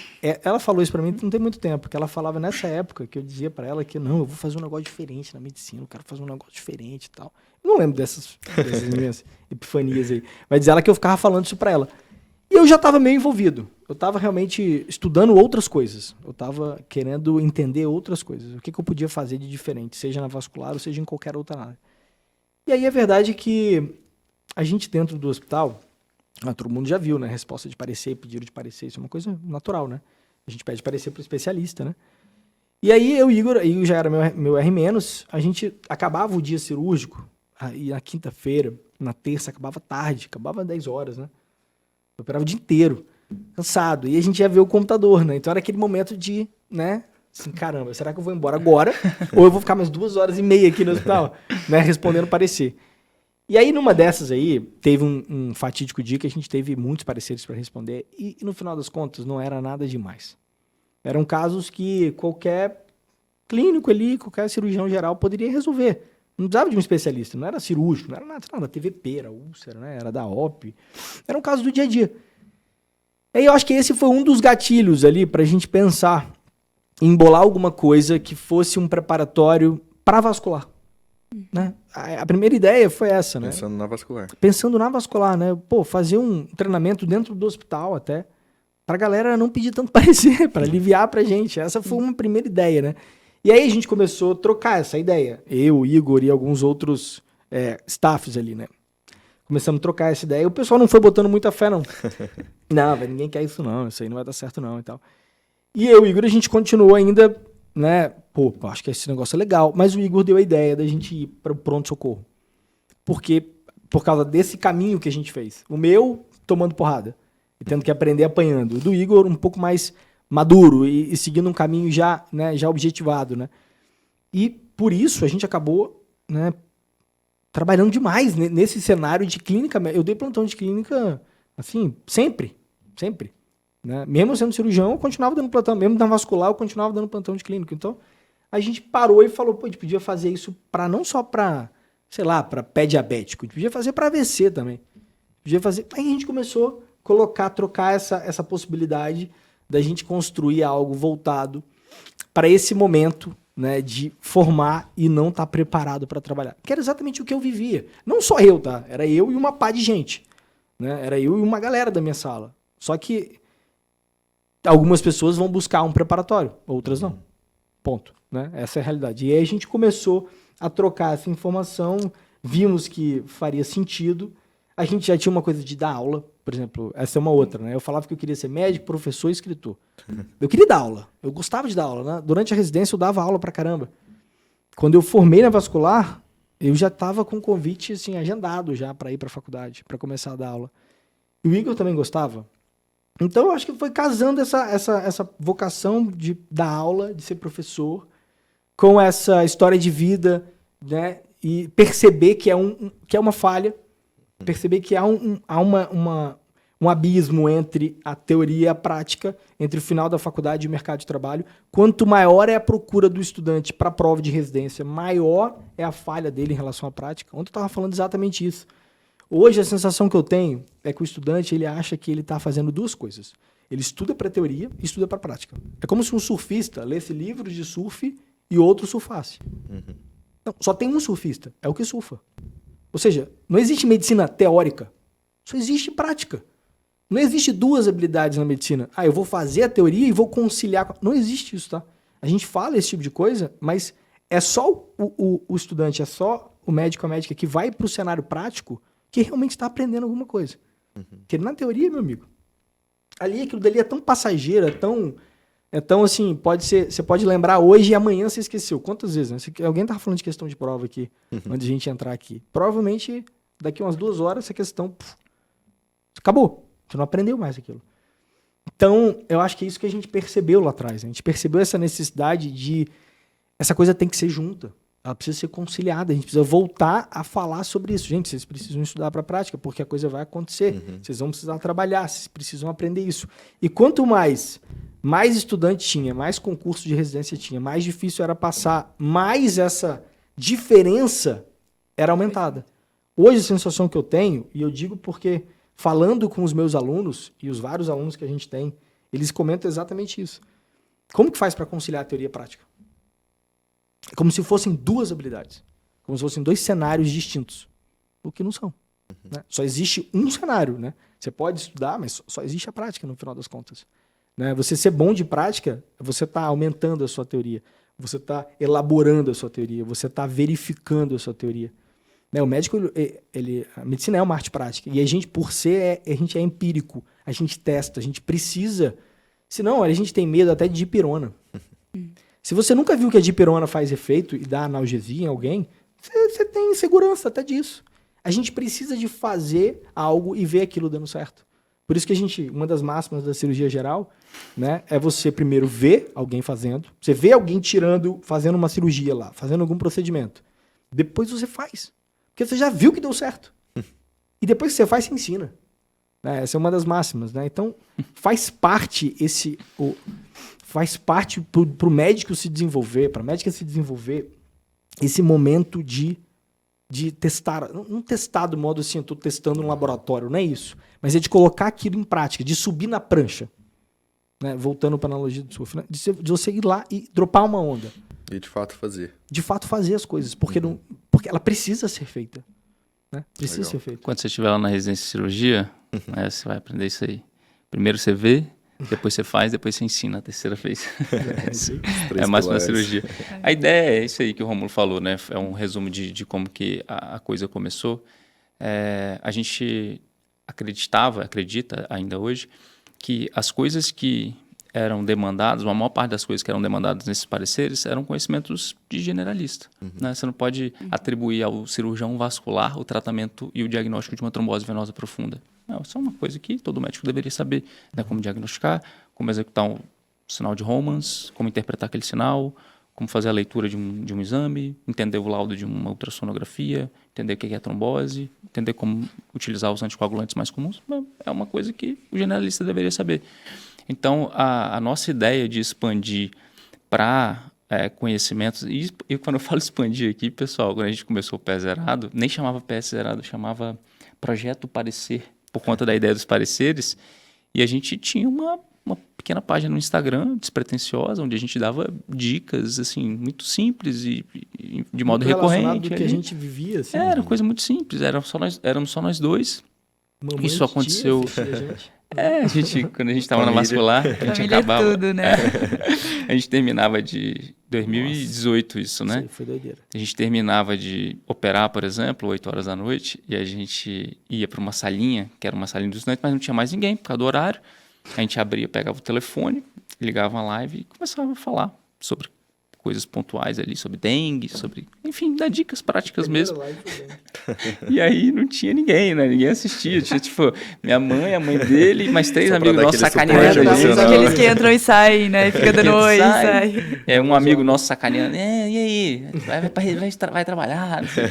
ela falou isso pra mim não tem muito tempo, porque ela falava nessa época que eu dizia pra ela que não, eu vou fazer um negócio diferente na medicina, eu quero fazer um negócio diferente e tal. Eu não lembro dessas minhas epifanias aí. Mas diz ela que eu ficava falando isso pra ela. E eu já estava meio envolvido. Eu estava realmente estudando outras coisas. Eu estava querendo entender outras coisas. O que eu podia fazer de diferente, seja na vascular ou seja em qualquer outra área. E aí é verdade que a gente dentro do hospital, todo mundo já viu, né? Resposta de parecer, pedido de parecer, isso é uma coisa natural, né? A gente pede parecer para o especialista, né? E aí eu e o Igor já era meu R-, a gente acabava o dia cirúrgico, e na quinta-feira, na terça, acabava tarde, acabava 10 horas, né? Eu operava o dia inteiro, cansado. E a gente ia ver o computador, né? Então era aquele momento de, né? Assim, caramba, será que eu vou embora agora? Ou eu vou ficar mais 2h30 aqui no hospital, né? Respondendo parecer. E aí, numa dessas aí, teve um fatídico dia que a gente teve muitos pareceres para responder. E no final das contas, não era nada demais. Eram casos que qualquer clínico ali, qualquer cirurgião geral poderia resolver. Não precisava de um especialista, não era cirúrgico, não era nada, TVP, era úlcera, né? Era da OP. Era um caso do dia a dia. E aí eu acho que esse foi um dos gatilhos ali pra gente pensar em embolar alguma coisa que fosse um preparatório para vascular. Né? A primeira ideia foi essa, né? Pensando na vascular. Pensando na vascular, né? Pô, fazer um treinamento dentro do hospital até, pra galera não pedir tanto parecer, pra aliviar pra gente. Essa foi uma primeira ideia, né? E aí a gente começou a trocar essa ideia. Eu, o Igor e alguns outros staffs ali, né? Começamos a trocar essa ideia. E o pessoal não foi botando muita fé, não. Não, ninguém quer isso não, isso aí não vai dar certo não e tal. E eu e o Igor, a gente continuou ainda, né? Pô, acho que esse negócio é legal. Mas o Igor deu a ideia da gente ir para o pronto-socorro. Porque, por causa desse caminho que a gente fez. O meu, tomando porrada. E tendo que aprender apanhando. O do Igor, um pouco mais maduro e seguindo um caminho já, né, já objetivado, né? E por isso a gente acabou, né, trabalhando demais nesse cenário de clínica. Eu dei plantão de clínica, assim, sempre. Né? Mesmo sendo cirurgião, eu continuava dando plantão. Mesmo na vascular, eu continuava dando plantão de clínica. Então, a gente parou e falou, pô, a gente podia fazer isso não só para, sei lá, para pé diabético. A gente podia fazer para AVC também. Podia fazer... Aí a gente começou a trocar essa possibilidade da gente construir algo voltado para esse momento, né, de formar e não estar preparado para trabalhar. Que era exatamente o que eu vivia. Não só eu, tá? Era eu e uma pá de gente. Né? Era eu e uma galera da minha sala. Só que algumas pessoas vão buscar um preparatório, outras não. Ponto. Né? Essa é a realidade. E aí a gente começou a trocar essa informação, vimos que faria sentido. A gente já tinha uma coisa de dar aula, por exemplo, essa é uma outra, né? Eu falava que eu queria ser médico, professor e escritor. Eu queria dar aula, eu gostava de dar aula, né? Durante a residência eu dava aula pra caramba. Quando eu formei na vascular, eu já estava com um convite assim, agendado já para ir para a faculdade, para começar a dar aula. E o Igor também gostava. Então eu acho que foi casando essa vocação de dar aula, de ser professor, com essa história de vida, né? E perceber que é uma falha, perceber que há um abismo entre a teoria e a prática, entre o final da faculdade e o mercado de trabalho. Quanto maior é a procura do estudante para a prova de residência, maior é a falha dele em relação à prática. Ontem eu estava falando exatamente isso. Hoje a sensação que eu tenho é que o estudante ele acha que ele está fazendo duas coisas. Ele estuda para a teoria e estuda para a prática. É como se um surfista lesse livros de surf e outro surfasse. Não, só tem um surfista, é o que surfa. Ou seja, não existe medicina teórica, só existe prática. Não existe duas habilidades na medicina. Eu vou fazer a teoria e vou conciliar. Não existe isso, tá? A gente fala esse tipo de coisa, mas é só o estudante, é só o médico, a médica que vai para o cenário prático que realmente está aprendendo alguma coisa. Porque na teoria, meu amigo, aquilo dali é tão passageiro, é tão assim, você pode lembrar hoje e amanhã você esqueceu. Quantas vezes, né? Alguém tava falando de questão de prova aqui, antes de a gente entrar aqui. Provavelmente, daqui umas 2 horas, essa questão acabou. Você não aprendeu mais aquilo. Então, eu acho que é isso que a gente percebeu lá atrás. Né? A gente percebeu essa necessidade de... Essa coisa tem que ser junta. ela precisa ser conciliada. A gente precisa voltar a falar sobre isso. Gente, vocês precisam estudar para a prática, porque a coisa vai acontecer. Vocês vão precisar trabalhar, vocês precisam aprender isso. E quanto mais estudante tinha, mais concurso de residência tinha, mais difícil era passar, mais essa diferença era aumentada. Hoje a sensação que eu tenho, e eu digo porque falando com os meus alunos e os vários alunos que a gente tem, eles comentam exatamente isso. Como que faz para conciliar a teoria e a prática? É como se fossem duas habilidades. Como se fossem dois cenários distintos. O que não são. Né? Só existe um cenário. Né? Você pode estudar, mas só existe a prática no final das contas. Né? Você ser bom de prática, você está aumentando a sua teoria. Você está elaborando a sua teoria. Você está verificando a sua teoria. Né? O médico, a medicina é uma arte prática. E a gente, por ser, a gente é empírico. A gente testa, a gente precisa. Senão, a gente tem medo até de dipirona. Se você nunca viu que a dipirona faz efeito e dá analgesia em alguém, você tem segurança até disso. A gente precisa de fazer algo e ver aquilo dando certo. Por isso que uma das máximas da cirurgia geral, né, é você primeiro ver alguém fazendo, você vê alguém fazendo uma cirurgia lá, fazendo algum procedimento. Depois você faz. Porque você já viu que deu certo. E depois que você faz, você ensina. Essa é uma das máximas. Né? Então, faz parte para o médico se desenvolver, para a médica se desenvolver, esse momento de testar. Não testar do modo assim, eu estou testando no laboratório, não é isso. Mas é de colocar aquilo em prática, de subir na prancha. Né? Voltando para a analogia do surf, né? de você ir lá e dropar uma onda. E de fato fazer. De fato fazer as coisas, porque ela precisa ser feita. Né? Precisa ser feita. Quando você estiver lá na residência de cirurgia, você vai aprender isso aí. Primeiro você vê, depois você faz, depois você ensina a terceira vez. É a máxima da cirurgia. A ideia é isso aí que o Rômulo falou, né? É um resumo de como que a coisa começou. A gente acredita ainda hoje, que as coisas que eram demandadas, uma maior parte das coisas que eram demandadas nesses pareceres eram conhecimentos de generalista. Né? Você não pode atribuir ao cirurgião vascular o tratamento e o diagnóstico de uma trombose venosa profunda. Não, isso é uma coisa que todo médico deveria saber. Né? Como diagnosticar, como executar um sinal de Romans, como interpretar aquele sinal, como fazer a leitura de um exame, entender o laudo de uma ultrassonografia, entender o que é trombose, entender como utilizar os anticoagulantes mais comuns. É uma coisa que o generalista deveria saber. Então, a nossa ideia de expandir para conhecimentos... E quando eu falo expandir aqui, pessoal, quando a gente começou o Pé Zerado, nem chamava Pé Zerado, chamava Projeto Parecer, por conta da ideia dos pareceres. E a gente tinha uma pequena página no Instagram, despretensiosa, onde a gente dava dicas, assim, muito simples e de modo recorrente. Do que a gente vivia, assim. Era coisa muito simples, éramos só nós dois. Mamãe, isso aconteceu... Quando a gente estava na vascular, a gente acabava... tudo, né? A gente terminava de 2018 isso, né? Sim, foi doideira. A gente terminava de operar, por exemplo, 8 horas da noite, e a gente ia para uma salinha, que era uma salinha dos estudantes, mas não tinha mais ninguém, por causa do horário. A gente abria, pegava o telefone, ligava uma live e começava a falar sobre coisas pontuais ali, sobre dengue, sobre... Enfim, dar dicas práticas mesmo. E aí não tinha ninguém, né? Ninguém assistia. Tinha, tipo, minha mãe, a mãe dele, mais 3 amigos nossos sacaneando. Aqueles que entram e saem, né? Fica dando oi e sai. Um amigo nosso sacaneando. E aí? Vai trabalhar? Não sei.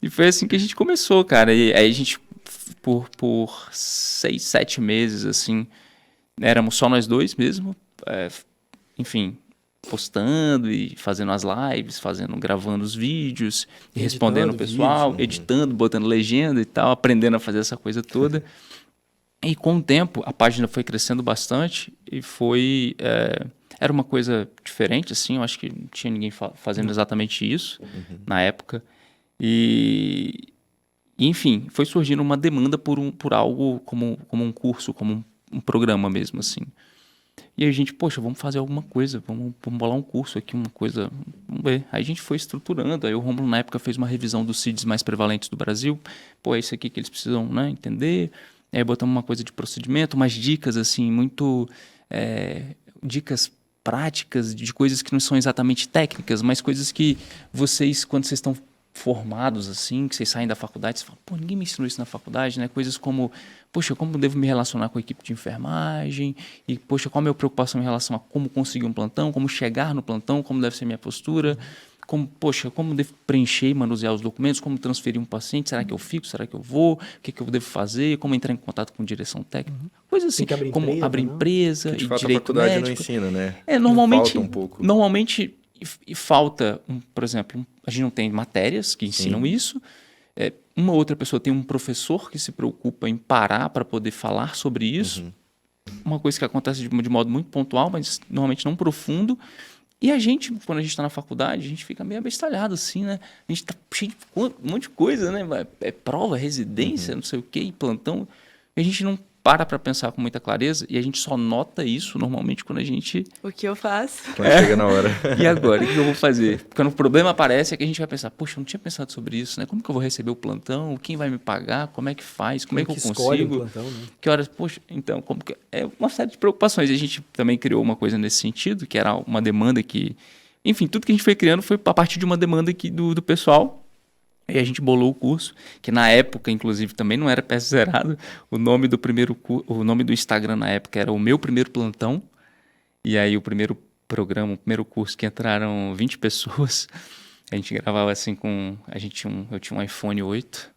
E foi assim que a gente começou, cara. E aí a gente, por 6, 7 meses, assim, éramos só nós dois mesmo. Enfim... postando e fazendo as lives, gravando os vídeos, e respondendo o pessoal, vídeos, editando, botando legenda e tal, aprendendo a fazer essa coisa toda. E com o tempo, a página foi crescendo bastante e era uma coisa diferente, assim, eu acho que não tinha ninguém fazendo exatamente isso na época. E, enfim, foi surgindo uma demanda por algo como um curso, como um programa mesmo, assim. E aí a gente, poxa, vamos fazer alguma coisa, vamos bolar um curso aqui, uma coisa, vamos ver. Aí a gente foi estruturando, aí o Rômulo na época fez uma revisão dos CIDs mais prevalentes do Brasil, é isso aqui que eles precisam, né, entender. Aí botamos uma coisa de procedimento, umas dicas assim, muito dicas práticas de coisas que não são exatamente técnicas, mas coisas que vocês, quando vocês estão formados assim, que vocês saem da faculdade, vocês falam, pô, ninguém me ensinou isso na faculdade, né? Coisas como, poxa, como devo me relacionar com a equipe de enfermagem? E, poxa, qual a minha preocupação em relação a como conseguir um plantão, como chegar no plantão, como deve ser minha postura, como devo preencher e manusear os documentos, como transferir um paciente, será que eu fico, será que eu vou, o que eu devo fazer, como entrar em contato com direção técnica, coisa assim, Tem que abrir como empresa, abrir né? empresa Que, de e fato, a direito faculdade médico. não ensina, né? Normalmente, Falta um pouco. normalmente falta, por exemplo, a gente não tem matérias que ensinam Sim. isso. Uma outra pessoa tem um professor que se preocupa em parar para poder falar sobre isso. Uma coisa que acontece de modo muito pontual, mas normalmente não profundo. E a gente, quando a gente está na faculdade, a gente fica meio abestalhado assim, né? A gente tá cheio de um monte de coisa, né? É prova, residência, não sei o quê, plantão. E a gente não para pensar com muita clareza e a gente só nota isso normalmente quando a gente... O que eu faço? Quando chega na hora. E agora, o que eu vou fazer? Quando o problema aparece é que a gente vai pensar, poxa, eu não tinha pensado sobre isso, né? Como que eu vou receber o plantão? Quem vai me pagar? Como é que faz? Como é que eu escolhe o consigo? plantão, né? Que horas? Poxa, então, como que... É uma série de preocupações. E a gente também criou uma coisa nesse sentido, que era uma demanda que... Enfim, tudo que a gente foi criando foi a partir de uma demanda aqui do pessoal. E a gente bolou o curso, que na época, inclusive, também não era peça zerado. O nome do o nome do Instagram na época era O Meu Primeiro Plantão. E aí o primeiro programa, o primeiro curso que entraram 20 pessoas. A gente gravava assim com... Eu tinha um iPhone 8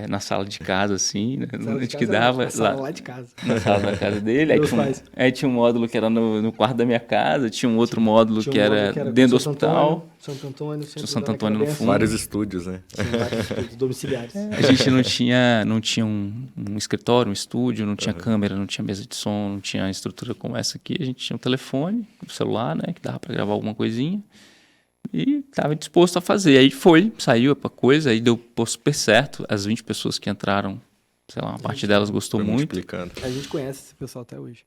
na sala de casa, assim, né? Sala A de gente casa, que dava na sala lá de casa. na sala da casa dele. Aí Meus tinha, pais. aí tinha um módulo que era no quarto da minha casa, tinha um outro módulo Tinha que um era módulo que era dentro do Santo hospital. Antônio, Santo Antônio, Santo Centro Antônio da no fundo. Vários estúdios, né? Sim, vários estúdios domiciliares. A gente não tinha um escritório, um estúdio, não tinha câmera, não tinha mesa de som, não tinha estrutura como essa aqui. A gente tinha um telefone, um celular, né, que dava para gravar alguma coisinha. E estava disposto a fazer. Aí saiu a coisa, aí deu super certo. As 20 pessoas que entraram, sei lá, uma parte delas gostou Foi muito. multiplicando. A gente conhece esse pessoal até hoje.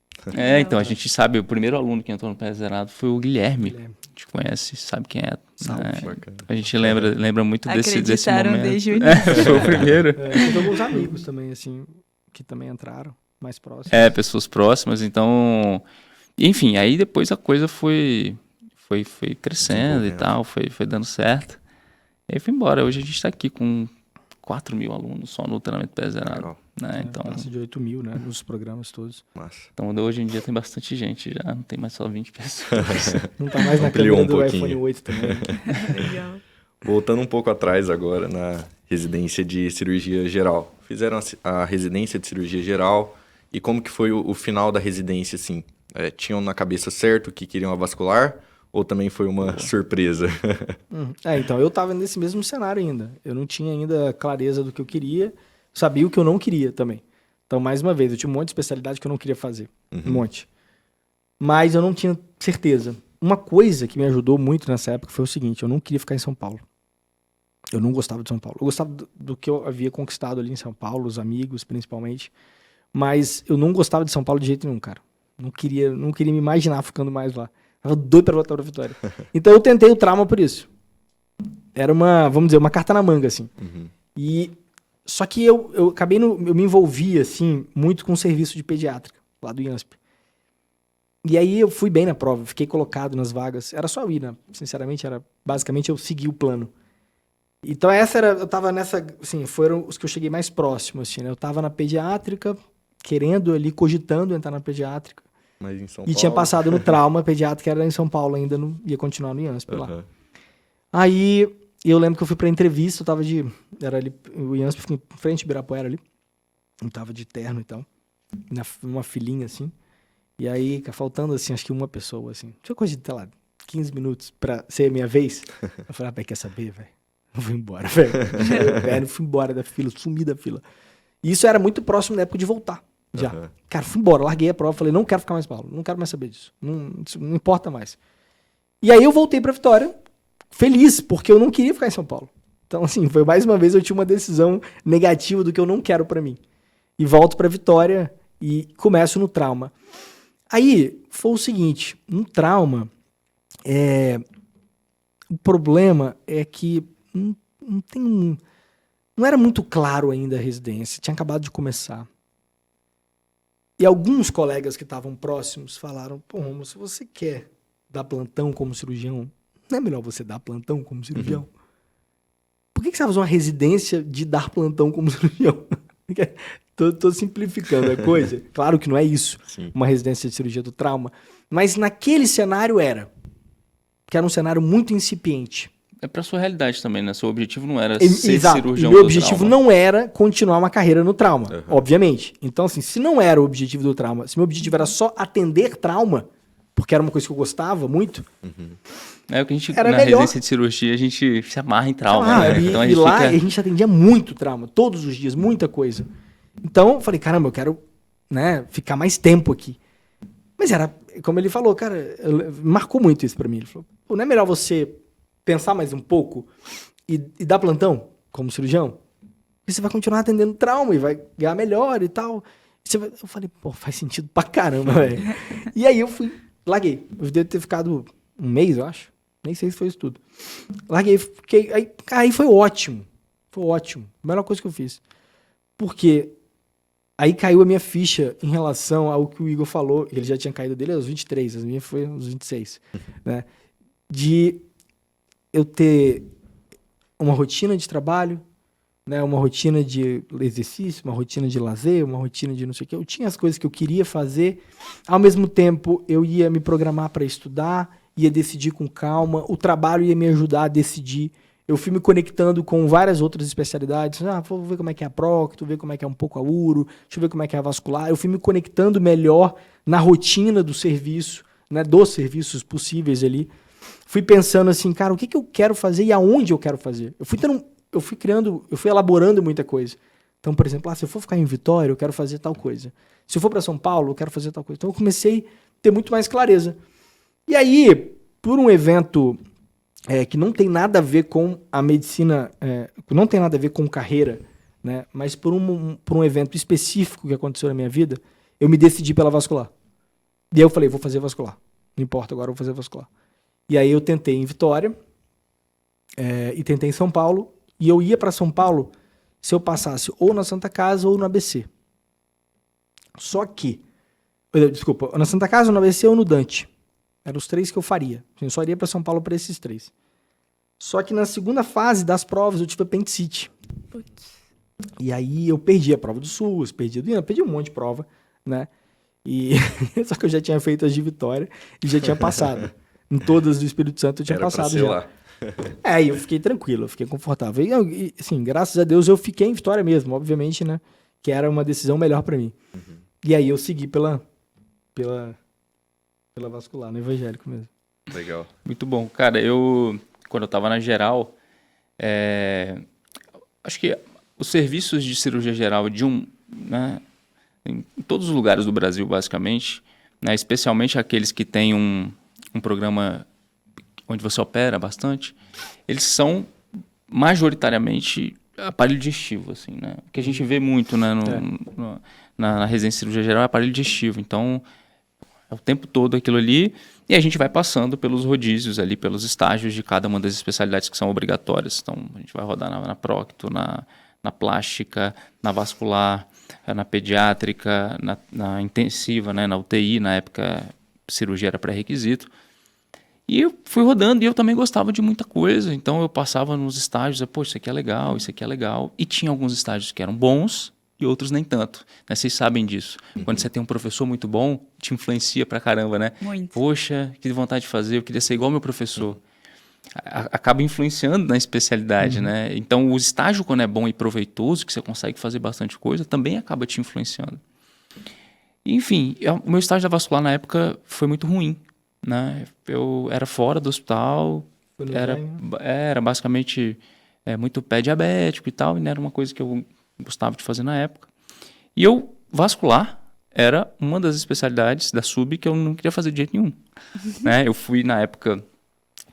Então a gente sabe, o primeiro aluno que entrou no Pé Zerado foi o Guilherme. A gente conhece, sabe quem é. Bacana. A gente lembra muito desse Acreditaram momento. desde o início. Foi o primeiro. Teve alguns amigos também, assim, que também entraram, mais próximos. Pessoas próximas, então... Enfim, aí depois a coisa foi crescendo e tal, foi dando certo. E aí foi embora. Hoje a gente está aqui com 4 mil alunos só no treinamento Pé Zerado. Legal. Né? Então, Passa de 8 mil, né? Nos programas todos. Massa. então hoje em dia tem bastante gente já, não tem mais só 20 pessoas. Não tá mais na Ampliou câmera um do pouquinho. iPhone 8 também. Legal. Voltando um pouco atrás agora, na residência de cirurgia geral. Fizeram a residência de cirurgia geral e como que foi o final da residência, assim? Tinham na cabeça certo que queriam a vascular ou também foi uma surpresa? Então, eu tava nesse mesmo cenário ainda. Eu não tinha ainda clareza do que eu queria, sabia o que eu não queria também. Então, mais uma vez, eu tinha um monte de especialidade que eu não queria fazer. Um monte. Mas eu não tinha certeza. Uma coisa que me ajudou muito nessa época foi o seguinte, eu não queria ficar em São Paulo. Eu não gostava de São Paulo. Eu gostava do que eu havia conquistado ali em São Paulo, os amigos, principalmente. Mas eu não gostava de São Paulo de jeito nenhum, cara. Não queria me imaginar ficando mais lá. Tava doido pra voltar pra Vitória. Então eu tentei o trauma por isso. Era vamos dizer, uma carta na manga, assim. Só que eu acabei, eu me envolvi, assim, muito com o serviço de pediátrica, lá do IANSP. E aí eu fui bem na prova, fiquei colocado nas vagas. Era só eu ir, né? Sinceramente, basicamente eu segui o plano. Então eu tava nessa, assim, foram os que eu cheguei mais próximo, assim, né? Eu tava na pediátrica, querendo ali, cogitando entrar na pediátrica. Mas em São E Paulo... tinha passado no trauma, pediátrica era em São Paulo ainda, não ia continuar no IANSP lá. Aí eu lembro que eu fui pra entrevista, era ali, o IANSP fica em frente ao Ibirapuera ali, eu tava de terno e tal, numa filinha assim, e aí faltando assim, acho que uma pessoa assim, tinha coisa de, sei lá, 15 minutos pra ser a minha vez, eu falei, velho, quer saber, velho? Eu vou embora, velho. Eu fui embora da fila, sumi da fila. E isso era muito próximo da época de voltar, já. Cara, fui embora, larguei a prova, falei, não quero ficar mais em Paulo, não quero mais saber disso, não importa mais. E aí eu voltei pra Vitória, feliz, porque eu não queria ficar em São Paulo. Então, assim, foi mais uma vez eu tinha uma decisão negativa do que eu não quero pra mim. E volto pra Vitória e começo no trauma. Aí, foi o seguinte, no trauma, o problema é que não era muito claro ainda a residência, tinha acabado de começar. E alguns colegas que estavam próximos falaram, pô, Romulo, se você quer dar plantão como cirurgião, não é melhor você dar plantão como cirurgião? Por que você vai fazer uma residência de dar plantão como cirurgião? Tô simplificando a coisa. Claro que não é isso, Sim. uma residência de cirurgia do trauma. Mas naquele cenário era. porque era um cenário muito incipiente. É pra sua realidade também, né? Seu objetivo não era ser Exato. cirurgião E meu do objetivo trauma. não era continuar uma carreira no trauma, obviamente. Então, assim, se não era o objetivo do trauma, se meu objetivo era só atender trauma, porque era uma coisa que eu gostava muito, É o que a gente, Era na melhor. residência de cirurgia, a gente se amarra em trauma, né? Então a e gente lá fica... a gente atendia muito trauma, todos os dias, muita coisa. Então, eu falei, caramba, eu quero, né, ficar mais tempo aqui. Mas era, como ele falou, cara, marcou muito isso pra mim. Ele falou, pô, não é melhor você pensar mais um pouco e dar plantão como cirurgião? Porque você vai continuar atendendo trauma e vai ganhar melhor e tal. Eu falei, pô, faz sentido pra caramba, velho. E aí eu larguei. Eu devo ter ficado um mês, eu acho. Nem sei se foi isso tudo. Larguei, fiquei. Aí foi ótimo. Foi ótimo. A melhor coisa que eu fiz. Porque aí caiu a minha ficha em relação ao que o Igor falou. Ele já tinha caído dele aos 23, as minhas foi aos 26. Né? De eu ter uma rotina de trabalho, né? Uma rotina de exercício, uma rotina de lazer, uma rotina de não sei o quê. Eu tinha as coisas que eu queria fazer. Ao mesmo tempo, eu ia me programar para estudar, ia decidir com calma. O trabalho ia me ajudar a decidir. Eu fui me conectando com várias outras especialidades. Vou ver como é que é a prócto, ver como é que é um pouco a uro, deixa eu ver como é que é a vascular. Eu fui me conectando melhor na rotina do serviço, né, dos serviços possíveis ali. Fui pensando assim, cara, o que eu quero fazer e aonde eu quero fazer. Eu fui elaborando muita coisa. Então, por exemplo, se eu for ficar em Vitória, eu quero fazer tal coisa. Se eu for para São Paulo, eu quero fazer tal coisa. Então, eu comecei a ter muito mais clareza. E aí, por um evento que não tem nada a ver com a medicina, não tem nada a ver com carreira, né? Mas por um evento específico que aconteceu na minha vida, eu me decidi pela vascular. E aí eu falei, vou fazer vascular. Não importa, agora eu vou fazer vascular. E aí eu tentei em Vitória e tentei em São Paulo. E eu ia para São Paulo se eu passasse ou na Santa Casa ou no ABC. Só que, desculpa, na Santa Casa, no ABC ou no Dante. Eram os 3 que eu faria. Eu só iria para São Paulo para esses 3. Só que na segunda fase das provas eu tive apendicite. E aí eu perdi a prova do SUS, perdi um monte de prova, né? E só que eu já tinha feito as de Vitória e já tinha passado. Em todas do Espírito Santo eu tinha passado já. Lá. E eu fiquei tranquilo, eu fiquei confortável. E assim, graças a Deus eu fiquei em Vitória mesmo, obviamente, né? Que era uma decisão melhor para mim. E aí eu segui pela vascular, no evangélico mesmo. Legal. Muito bom. Cara, quando eu tava na geral, acho que os serviços de cirurgia geral né, em todos os lugares do Brasil, basicamente, né, especialmente aqueles que têm um programa onde você opera bastante, eles são majoritariamente aparelho digestivo, assim, né? O que a gente vê muito, né, na residência de cirurgia geral é aparelho digestivo. Então, é o tempo todo aquilo ali, e a gente vai passando pelos rodízios ali, pelos estágios de cada uma das especialidades que são obrigatórias. Então, a gente vai rodar na prócto, na plástica, na vascular, na pediátrica, na intensiva, né, na UTI, na época cirurgia era pré-requisito. E eu fui rodando e eu também gostava de muita coisa. Então eu passava nos estágios, isso aqui é legal, isso aqui é legal. E tinha alguns estágios que eram bons e outros nem tanto. Né? Vocês sabem disso. Quando você tem um professor muito bom, te influencia pra caramba, né? Muito. Poxa, que vontade de fazer, eu queria ser igual ao meu professor. Acaba influenciando na especialidade, né? Então o estágio, quando é bom e proveitoso, que você consegue fazer bastante coisa, também acaba te influenciando. Enfim, o meu estágio da vascular na época foi muito ruim. Né? Eu era fora do hospital, era basicamente muito pé diabético e tal, e não era uma coisa que eu gostava de fazer na época. E vascular era uma das especialidades da SUB que eu não queria fazer de jeito nenhum. Né? Eu fui na época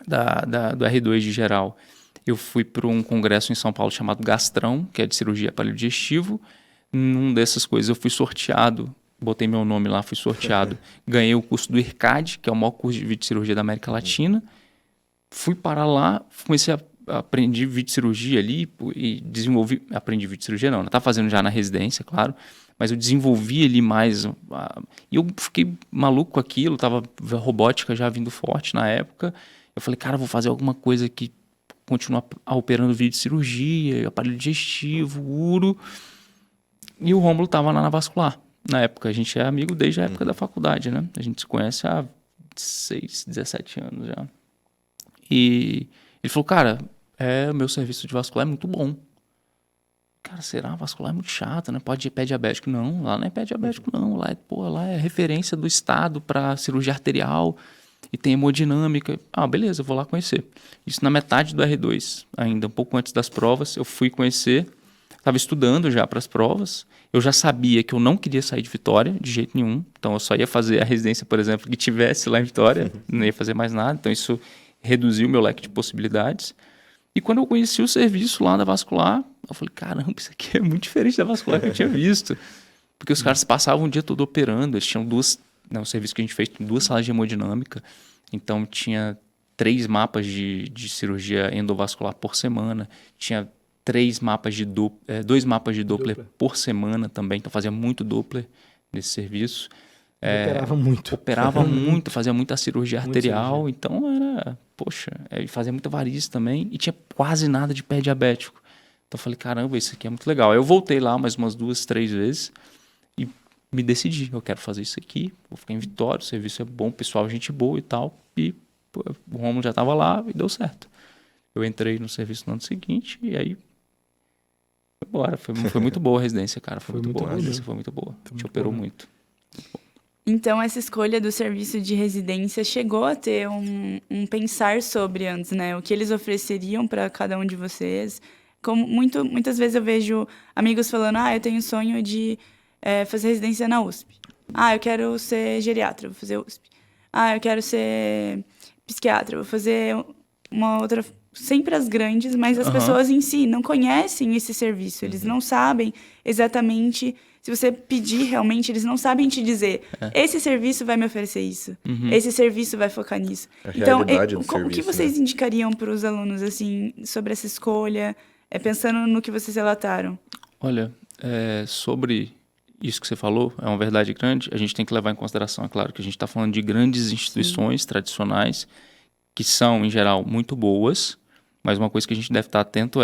do R2 de geral, eu fui para um congresso em São Paulo chamado Gastrão, que é de cirurgia aparelho digestivo. Num dessas coisas eu fui sorteado. Botei meu nome lá, fui sorteado. Ganhei o curso do IRCAD, que é o maior curso de videocirurgia da América Latina. Fui para lá, comecei a aprender videocirurgia ali e desenvolvi... Aprendi videocirurgia não, estava fazendo já na residência, claro. Mas eu desenvolvi ali mais... E eu fiquei maluco com aquilo, a robótica já vindo forte na época. Eu falei, cara, vou fazer alguma coisa que continue operando videocirurgia, aparelho digestivo, uro. E o Rômulo estava lá na vascular. Na época, a gente é amigo desde a época da faculdade, né? A gente se conhece há 17 anos já. E ele falou, cara, o meu serviço de vascular é muito bom. Cara, será? Vascular é muito chato, né? Pode ir pé diabético. Não, lá não é pé diabético, não. Lá é referência do estado para cirurgia arterial e tem hemodinâmica. Ah, beleza, eu vou lá conhecer. Isso na metade do R2, ainda um pouco antes das provas, eu fui conhecer. Estava estudando já para as provas. Eu já sabia que eu não queria sair de Vitória, de jeito nenhum. Então, eu só ia fazer a residência, por exemplo, que tivesse lá em Vitória. Não ia fazer mais nada. Então, isso reduziu o meu leque de possibilidades. E quando eu conheci o serviço lá da vascular, eu falei, caramba, isso aqui é muito diferente da vascular que eu tinha visto. Porque os caras passavam o dia todo operando. Eles tinham o serviço que a gente fez, 2 salas de hemodinâmica. Então, tinha 3 mapas de cirurgia endovascular por semana. Tinha 2 mapas de Doppler por semana também. Então, fazia muito Doppler nesse serviço. Operava muito, fazia muita cirurgia arterial. Então, fazia muita varize também. E tinha quase nada de pé diabético. Então, eu falei, caramba, isso aqui é muito legal. Aí eu voltei lá mais umas 2, 3 vezes e me decidi. Eu quero fazer isso aqui, vou ficar em Vitória, o serviço é bom, o pessoal, gente boa e tal. E o Rômulo já estava lá e deu certo. Eu entrei no serviço no ano seguinte e aí foi embora. Foi muito boa a residência, cara. Foi muito boa. A residência foi muito boa. A gente operou muito. Então, essa escolha do serviço de residência chegou a ter um pensar sobre antes, né? O que eles ofereceriam para cada um de vocês. Como muitas vezes eu vejo amigos falando, eu tenho sonho de fazer residência na USP. Eu quero ser geriatra, vou fazer USP. Eu quero ser psiquiatra, vou fazer uma outra... Sempre as grandes, mas as pessoas em si não conhecem esse serviço. Eles não sabem exatamente... Se você pedir, realmente, eles não sabem te dizer esse serviço vai me oferecer isso. Esse serviço vai focar nisso. Então, o que vocês indicariam para os alunos assim, sobre essa escolha, pensando no que vocês relataram? Olha, sobre isso que você falou, é uma verdade grande. A gente tem que levar em consideração, é claro, que a gente está falando de grandes instituições tradicionais, que são, em geral, muito boas, mas uma coisa que a gente deve estar atento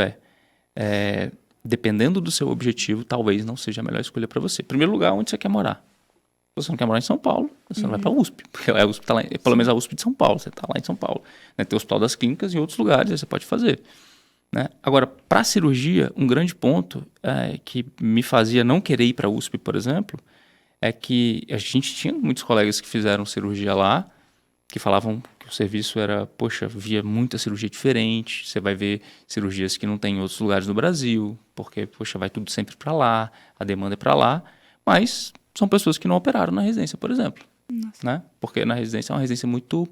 dependendo do seu objetivo, talvez não seja a melhor escolha para você. Em primeiro lugar, onde você quer morar? Se você não quer morar em São Paulo, você não vai para a USP, porque a USP tá lá, pelo menos a USP de São Paulo, você está lá em São Paulo. Né? Tem o Hospital das Clínicas e outros lugares, aí você pode fazer. Né? Agora, para a cirurgia, um grande ponto que me fazia não querer ir para a USP, por exemplo, é que a gente tinha muitos colegas que fizeram cirurgia lá, que falavam que o serviço era, via muita cirurgia diferente, você vai ver cirurgias que não tem em outros lugares do Brasil, porque, vai tudo sempre para lá, a demanda é para lá, mas são pessoas que não operaram na residência, por exemplo. Né? Porque na residência é uma residência muito,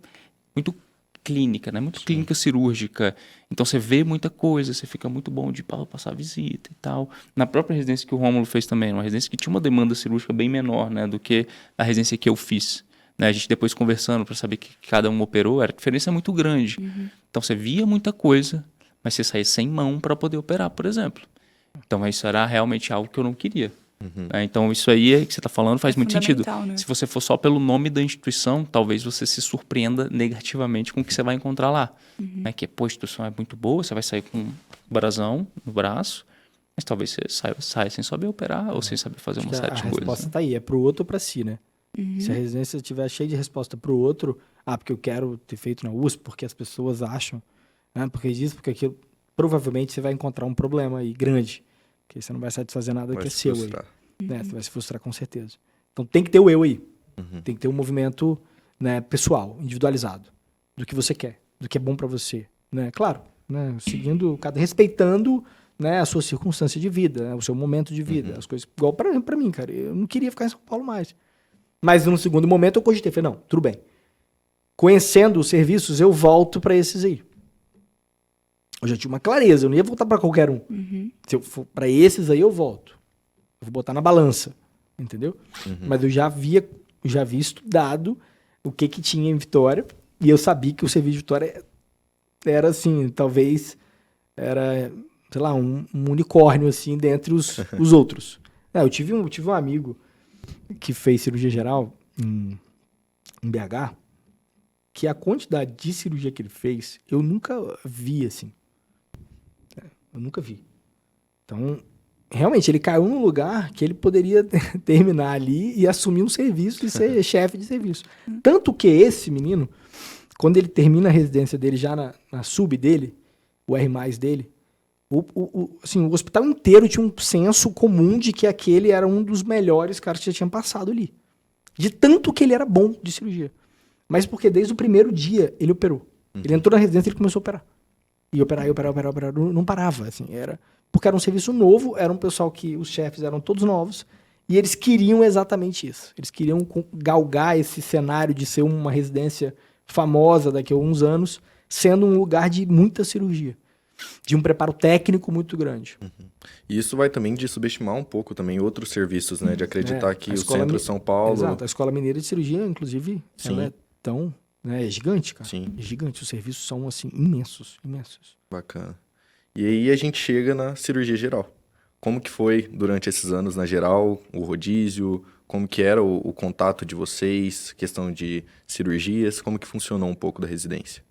muito clínica, né? Muito clínica cirúrgica, então você vê muita coisa, você fica muito bom de passar visita e tal. Na própria residência que o Rômulo fez também, uma residência que tinha uma demanda cirúrgica bem menor, né, do que a residência que eu fiz. Né, a gente depois conversando para saber que cada um operou, a diferença é muito grande. Então você via muita coisa, mas você saía sem mão para poder operar, por exemplo. Então isso era realmente algo que eu não queria. Então isso aí que você está falando faz muito sentido. Né? Se você for só pelo nome da instituição, talvez você se surpreenda negativamente com o que você vai encontrar lá. Né? Que a instituição é muito boa, você vai sair com um brasão no braço, mas talvez você saia sem saber operar ou sem saber fazer uma série de coisas. A resposta está aí, é para o outro ou para si, né? Se a residência estiver cheia de resposta para o outro, porque eu quero ter feito na USP, porque as pessoas acham, né? Porque isso, porque aquilo, provavelmente você vai encontrar um problema aí grande, porque você não vai satisfazer nada que é seu aí. Né? Você vai se frustrar com certeza. Então tem que ter o eu aí. Tem que ter um movimento, né, pessoal, individualizado, do que você quer, do que é bom para você. Né? Claro, né? Respeitando, né, a sua circunstância de vida, né? O seu momento de vida, as coisas. Igual para mim, cara, eu não queria ficar em São Paulo mais. Mas no segundo momento eu cogitei, falei, não, tudo bem. Conhecendo os serviços, eu volto para esses aí. Eu já tinha uma clareza, eu não ia voltar para qualquer um. Se eu for para esses aí, eu volto. Eu vou botar na balança, entendeu? Mas eu já havia estudado o que tinha em Vitória, e eu sabia que o serviço de Vitória era assim, talvez, era, sei lá, um unicórnio, assim, dentre os outros. Eu tive um amigo que fez cirurgia geral em BH, que a quantidade de cirurgia que ele fez, eu nunca vi, assim. Eu nunca vi. Então, realmente, ele caiu num lugar que ele poderia terminar ali e assumir um serviço e ser chefe de serviço. Tanto que esse menino, quando ele termina a residência dele, já na sub dele, o R+, dele, assim, o hospital inteiro tinha um senso comum de que aquele era um dos melhores caras que já tinham passado ali. De tanto que ele era bom de cirurgia. Mas porque desde o primeiro dia ele operou. Ele entrou na residência e ele começou a operar. E operar. Não parava, assim. Porque era um serviço novo, era um pessoal que os chefes eram todos novos, e eles queriam exatamente isso. Eles queriam galgar esse cenário de ser uma residência famosa daqui a alguns anos, sendo um lugar de muita cirurgia. De um preparo técnico muito grande. E isso vai também de subestimar um pouco também outros serviços, né? De acreditar que o Escola Centro São Paulo... Exato, a Escola Mineira de Cirurgia, inclusive, ela é tão... É gigante, cara. Sim. É gigante. Os serviços são, assim, imensos. Bacana. E aí a gente chega na cirurgia geral. Como que foi durante esses anos na geral, o rodízio? Como que era o contato de vocês? Questão de cirurgias? Como que funcionou um pouco da residência?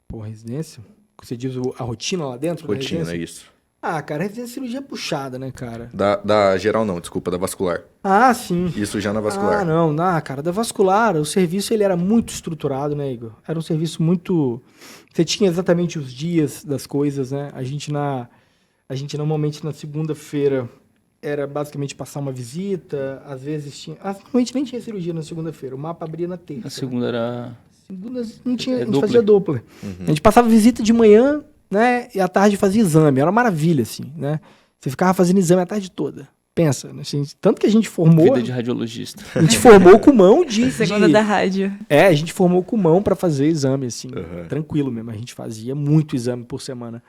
Pô, residência? Você diz a rotina lá dentro? Rotina, é isso. Ah, cara, residência de cirurgia é puxada, né, cara? Da geral não, desculpa, da vascular. Ah, sim. Isso já na vascular. Ah, não, cara, da vascular, o serviço ele era muito estruturado, né, Igor? Era um serviço muito... Você tinha exatamente os dias das coisas, né? A gente normalmente na segunda-feira era basicamente passar uma visita, às vezes tinha... Normalmente nem tinha cirurgia na segunda-feira, o mapa abria na terça. A segunda era... Segunda não tinha, a gente Doppler. fazia Doppler. A gente passava visita de manhã, né, e à tarde fazia exame. Era uma maravilha, assim, né? Você ficava fazendo exame a tarde toda. Pensa, né? Tanto que a gente formou... Vida de radiologista. A gente formou com mão de... Segunda da rádio. A gente formou com mão pra fazer exame, assim, tranquilo mesmo. A gente fazia muito exame por semana.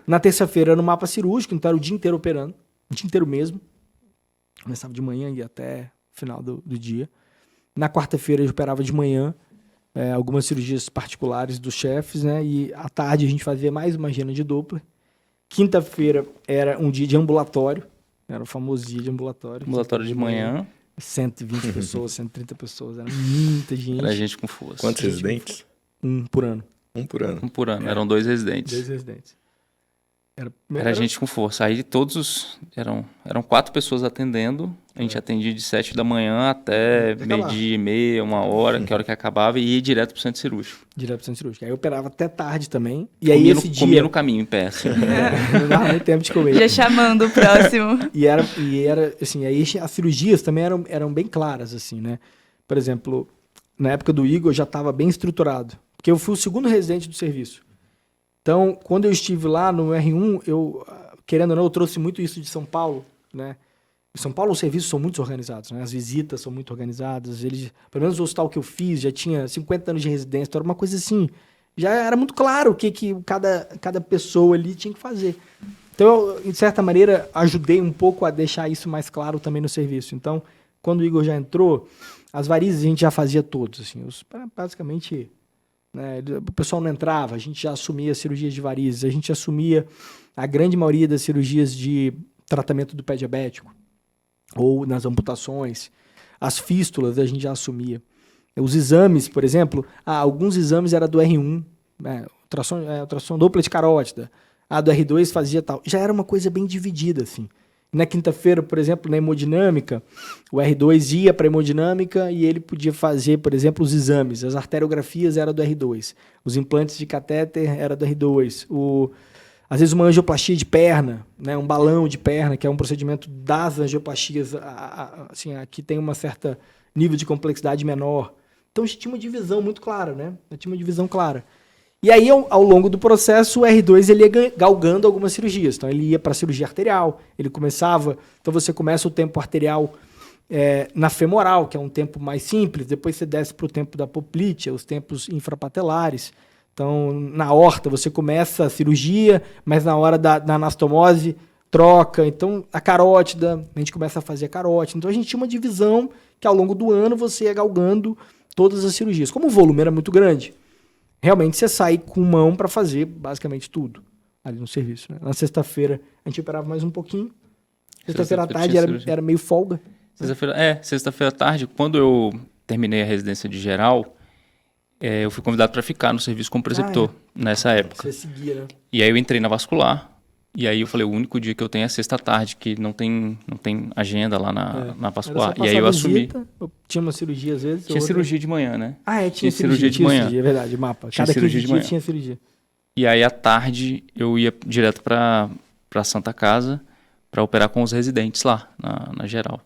Na terça-feira no mapa cirúrgico, então era o dia inteiro operando. O dia inteiro mesmo. Começava de manhã e ia até o final do dia. Na quarta-feira eu operava de manhã. Algumas cirurgias particulares dos chefes, né? E à tarde a gente fazia mais uma agenda de Doppler. Quinta-feira era um dia de ambulatório. Era o famoso dia de ambulatório. Ambulatório de manhã. 120 pessoas, 130 pessoas. Era muita gente. Era gente com força. Quantos residentes? Um por ano. Um por ano. Um por ano. Eram 2 residentes. 2 residentes. Era gente com força. Aí todos eram 4 pessoas atendendo. A gente atendia de 7 da manhã até meio-dia e meia, 1h, que é a hora que acabava, e ia direto pro centro cirúrgico. Direto pro centro cirúrgico. Aí eu operava até tarde também. E aí comia no caminho, em pé. Assim. Não dava nem tempo de comer. Já chamando o próximo. E era assim, aí as cirurgias também eram bem claras, assim, né? Por exemplo, na época do Igor já estava bem estruturado. Porque eu fui o segundo residente do serviço. Então, quando eu estive lá no R1, querendo ou não, eu trouxe muito isso de São Paulo, né? Em São Paulo os serviços são muito organizados, né? As visitas são muito organizadas. Pelo menos o hospital que eu fiz já tinha 50 anos de residência, então era uma coisa assim, já era muito claro o que cada pessoa ali tinha que fazer. Então, eu, de certa maneira, ajudei um pouco a deixar isso mais claro também no serviço. Então, quando o Igor já entrou, as varizes a gente já fazia todos, assim, basicamente... Né, o pessoal não entrava, a gente já assumia cirurgias de varizes, a gente assumia a grande maioria das cirurgias de tratamento do pé diabético, ou nas amputações, as fístulas a gente já assumia. Os exames, por exemplo, alguns exames era do R1, né, ultrassom dupla de carótida, do R2 fazia tal, já era uma coisa bem dividida, assim. Na quinta-feira, por exemplo, na hemodinâmica, o R2 ia para a hemodinâmica e ele podia fazer, por exemplo, os exames. As arteriografias era do R2. Os implantes de catéter era do R2. Às vezes uma angioplastia de perna, né, um balão de perna, que é um procedimento das angioplastias, assim, aqui tem uma certa nível de complexidade menor. Então a gente tinha uma divisão muito clara, né? Tinha uma divisão clara. E aí, ao longo do processo, o R2 ele ia galgando algumas cirurgias. Então, ele ia para a cirurgia arterial, ele começava... Então, você começa o tempo arterial na femoral, que é um tempo mais simples. Depois, você desce para o tempo da poplítea, os tempos infrapatelares. Então, na aorta, você começa a cirurgia, mas na hora da anastomose, troca. Então, a carótida, a gente começa a fazer a carótida. Então, a gente tinha uma divisão que, ao longo do ano, você ia galgando todas as cirurgias. Como o volume era muito grande... Realmente você sai com mão para fazer basicamente tudo ali no serviço. Né? Na sexta-feira a gente operava mais um pouquinho. Sexta-feira à tarde era meio folga. Sexta-feira à tarde, quando eu terminei a residência de geral, eu fui convidado para ficar no serviço como preceptor nessa época. Você seguia, né? E aí eu entrei na vascular E aí eu falei, o único dia que eu tenho é sexta tarde, que não tem agenda lá na Pascoal. Era só E aí eu assumi. visita, tinha uma cirurgia às vezes. Tinha outra... cirurgia de manhã, né? Tinha cirurgia de manhã. É verdade, mapa. Tinha Cada cirurgia 15 de dias manhã. tinha cirurgia. E aí à tarde eu ia direto pra Santa Casa para operar com os residentes lá, na geral.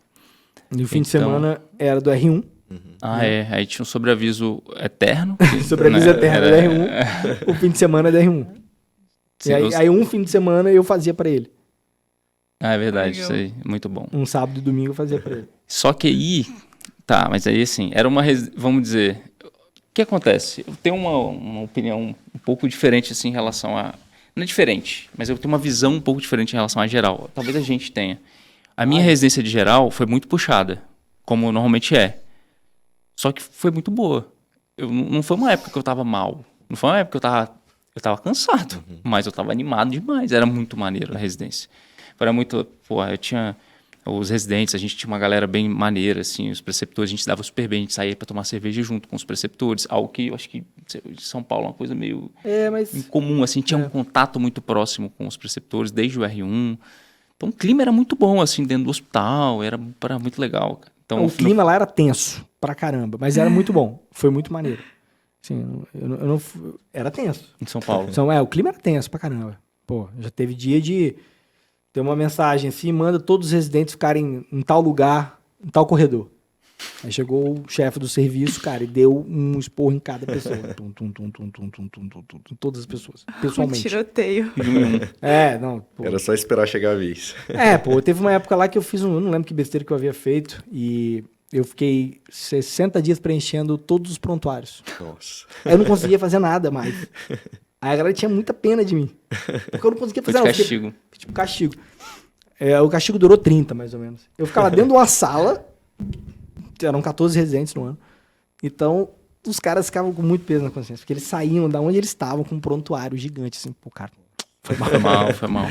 E o fim de semana era do R1. Aí tinha um sobreaviso eterno. Sobreaviso né? eterno do R1. O fim de semana é do R1. Sim, E aí um fim de semana eu fazia pra ele. É verdade, Legal. isso aí, muito bom. Um sábado e domingo eu fazia pra ele. Só que aí, mas aí assim, era vamos dizer, o que acontece? Eu tenho uma opinião um pouco diferente assim em relação a, não é diferente, mas eu tenho uma visão um pouco diferente em relação à geral. Talvez a gente tenha. A minha residência de geral foi muito puxada, como normalmente é. Só que foi muito boa. Não foi uma época que eu tava mal. Não foi uma época que eu tava cansado, mas eu tava animado demais. Era muito maneiro a residência. Era muito, eu tinha os residentes, a gente tinha uma galera bem maneira, assim, os preceptores, a gente dava super bem, a gente saía para tomar cerveja junto com os preceptores, algo que eu acho que em São Paulo é uma coisa meio incomum, assim, tinha um contato muito próximo com os preceptores, desde o R1. Então o clima era muito bom, assim, dentro do hospital, era muito legal. Então, o clima lá era tenso pra caramba, mas era muito bom, foi muito maneiro. Assim, eu não era tenso. Em São Paulo. Então, o clima era tenso pra caramba. Pô, já teve dia de ter uma mensagem assim, manda todos os residentes ficarem em tal lugar, em tal corredor. Aí chegou o chefe do serviço, cara, e deu um esporro em cada pessoa. Todas as pessoas, pessoalmente. Um tiroteio. Era só esperar chegar a vez. Teve uma época lá que eu fiz eu não lembro que besteira que eu havia feito, e eu fiquei 60 dias preenchendo todos os prontuários. Nossa. Aí eu não conseguia fazer nada mais. Aí a galera tinha muita pena de mim. Porque eu não conseguia fazer nada. Castigo. Tipo, castigo. O castigo durou 30, mais ou menos. Eu ficava dentro de uma sala, eram 14 residentes no ano. Então, os caras ficavam com muito peso na consciência, porque eles saíam da onde eles estavam com um prontuário gigante, assim, pô, cara. Foi mal.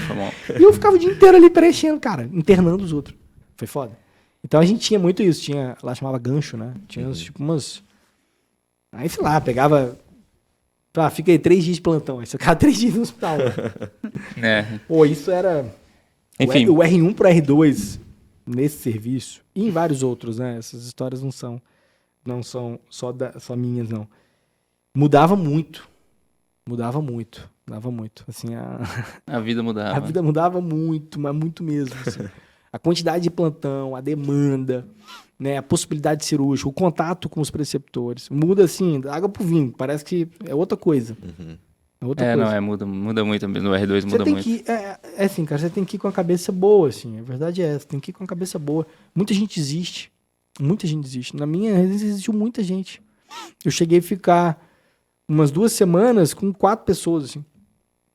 E eu ficava o dia inteiro ali preenchendo, cara, internando os outros. Foi foda. Então a gente tinha muito isso, lá chamava gancho, né? Tinha tipo umas... Aí, sei lá, pegava... fica aí 3 dias de plantão, aí você ficava 3 dias no hospital. Pô, isso era... Enfim. O R1 pro R2, nesse serviço, e em vários outros, né? Essas histórias não são só minhas, não. Mudava muito. Assim, a vida mudava. A vida mudava muito, mas muito mesmo. Assim. A quantidade de plantão, a demanda, né, a possibilidade de cirúrgico, o contato com os preceptores. Muda assim, da água pro vinho. Parece que é outra coisa. É outra coisa. Muda muito mesmo. No R2 muda muito. Assim, cara, você tem que ir com a cabeça boa, assim. A verdade é essa, tem que ir com a cabeça boa. Muita gente desiste. Na minha residência existiu muita gente. Eu cheguei a ficar umas 2 semanas com 4 pessoas, assim.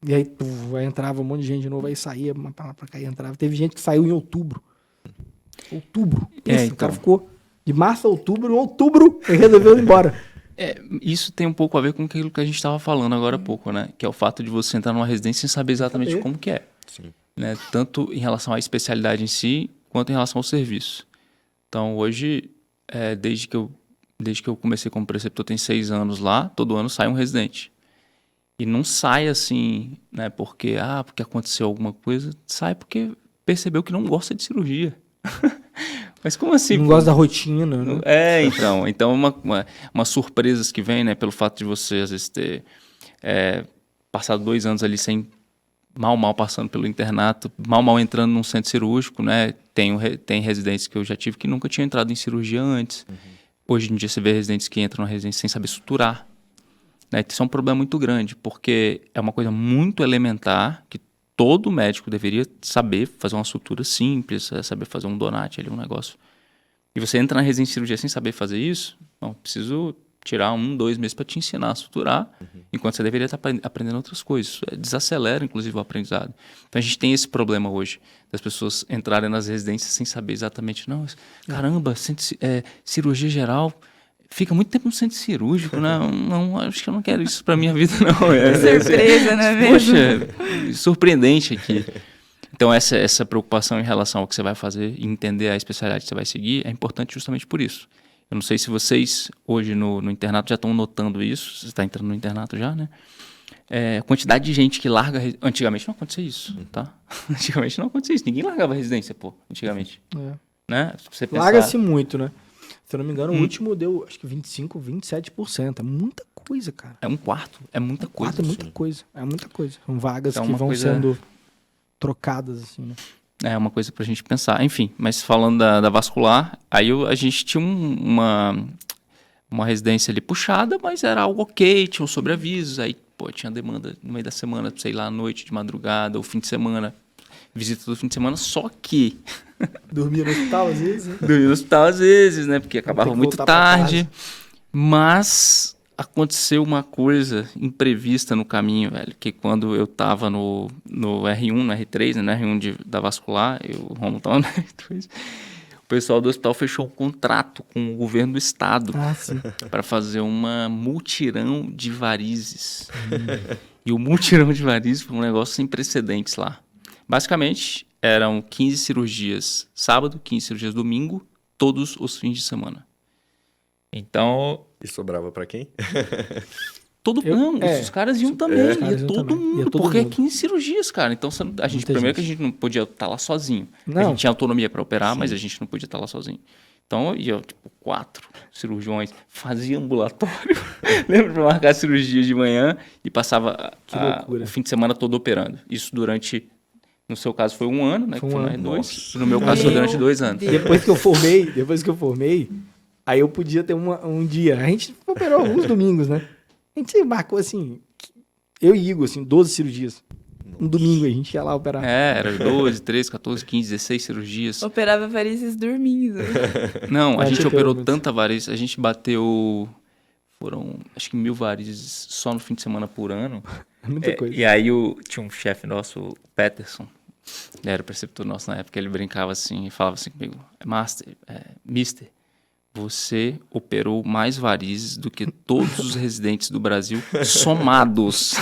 E aí, aí entrava um monte de gente de novo, aí saía, pra lá pra cá, e entrava. Teve gente que saiu em outubro. O cara ficou de março a outubro, em outubro, ele resolveu ir embora. Isso tem um pouco a ver com aquilo que a gente estava falando agora há pouco, né? Que é o fato de você entrar numa residência sem saber exatamente como que é. Sim. Né? Tanto em relação à especialidade em si, quanto em relação ao serviço. Então, hoje, desde que eu comecei como preceptor, tem 6 anos lá, todo ano sai um residente. E não sai assim, né, porque aconteceu alguma coisa, sai porque percebeu que não gosta de cirurgia. Mas como assim? Não gosta da rotina, né? Então umas surpresas que vem, né, pelo fato de você, às vezes, ter passado 2 anos ali sem mal passando pelo internato, mal entrando num centro cirúrgico, né? Tem residentes que eu já tive que nunca tinham entrado em cirurgia antes. Hoje em dia você vê residentes que entram na residência sem saber suturar. Né? Isso é um problema muito grande, porque é uma coisa muito elementar que todo médico deveria saber fazer uma sutura simples, saber fazer um donate ali, um negócio. E você entra na residência de cirurgia sem saber fazer isso, preciso tirar 1-2 meses para te ensinar a suturar, enquanto você deveria estar aprendendo outras coisas. Desacelera, inclusive, o aprendizado. Então, a gente tem esse problema hoje, das pessoas entrarem nas residências sem saber exatamente, caramba, cirurgia geral... Fica muito tempo no centro cirúrgico, né? Não, acho que eu não quero isso pra minha vida, não. Surpresa, não é mesmo? Poxa, surpreendente aqui. Então, essa preocupação em relação ao que você vai fazer e entender a especialidade que você vai seguir é importante justamente por isso. Eu não sei se vocês, hoje no internato, já estão notando isso. Você está entrando no internato já, né? a quantidade de gente que larga... Antigamente não acontecia isso, tá? Antigamente não acontecia isso. Ninguém largava residência, pô, antigamente. Né? Se você pensar... Larga-se muito, né? Se eu não me engano, o último deu, acho que 25%, 27%. É muita coisa, cara. É um quarto. É muita coisa. É muita coisa. É muita coisa. São vagas Então, que uma vão coisa- sendo trocadas, assim, né? É uma coisa pra gente pensar. Enfim, mas falando da vascular, aí a gente tinha uma residência ali puxada, mas era algo ok, tinha um sobreavisos, aí, pô, tinha demanda no meio da semana, sei lá, à noite, de madrugada, ou fim de semana, visita do fim de semana, só que Dormia no hospital, às vezes, né? dormia no hospital às vezes, né, porque acabava que muito voltar pra tarde, mas aconteceu uma coisa imprevista no caminho, velho, que quando eu tava no R1, no R3, né, no R1 da vascular, o Romulo tava no R3, o pessoal do hospital fechou um contrato com o governo do estado Sim. para fazer uma multirão de varizes. E o multirão de varizes foi um negócio sem precedentes lá. Basicamente, eram 15 cirurgias sábado, 15 cirurgias domingo, todos os fins de semana. Então, E sobrava pra quem? os caras iam também, Os caras ia iam todo também. mundo, Ia todo porque mundo. é 15 cirurgias, cara. Então, a gente, Muita primeiro gente. que a gente não podia estar lá sozinho. A Não. gente tinha autonomia para operar, mas a gente não podia estar lá sozinho. Então, ia, 4 cirurgiões, fazia ambulatório. Lembra para marcar a cirurgia de manhã e passava Que loucura. o fim de semana todo operando. Isso durante, no seu caso, foi 1 ano, né? Foi que um foi ano. no R2. Nossa. No meu caso, foi durante 2 anos. Deus. Depois que eu formei, aí eu podia ter um dia. A gente operou alguns domingos, né? A gente marcou, assim, eu e Igor, assim, 12 cirurgias. Um domingo a gente ia lá operar. Era 12, 13, 14, 15, 16 cirurgias. Operava varizes dormindo. Não, a Acho gente que operou eu- tanta variz, a gente bateu, foram acho que 1000 varizes só no fim de semana por ano. Muita coisa. E aí tinha um chefe nosso, o Peterson, ele era o preceptor nosso na época, ele brincava assim e falava assim comigo, Mister, você operou mais varizes do que todos os residentes do Brasil somados.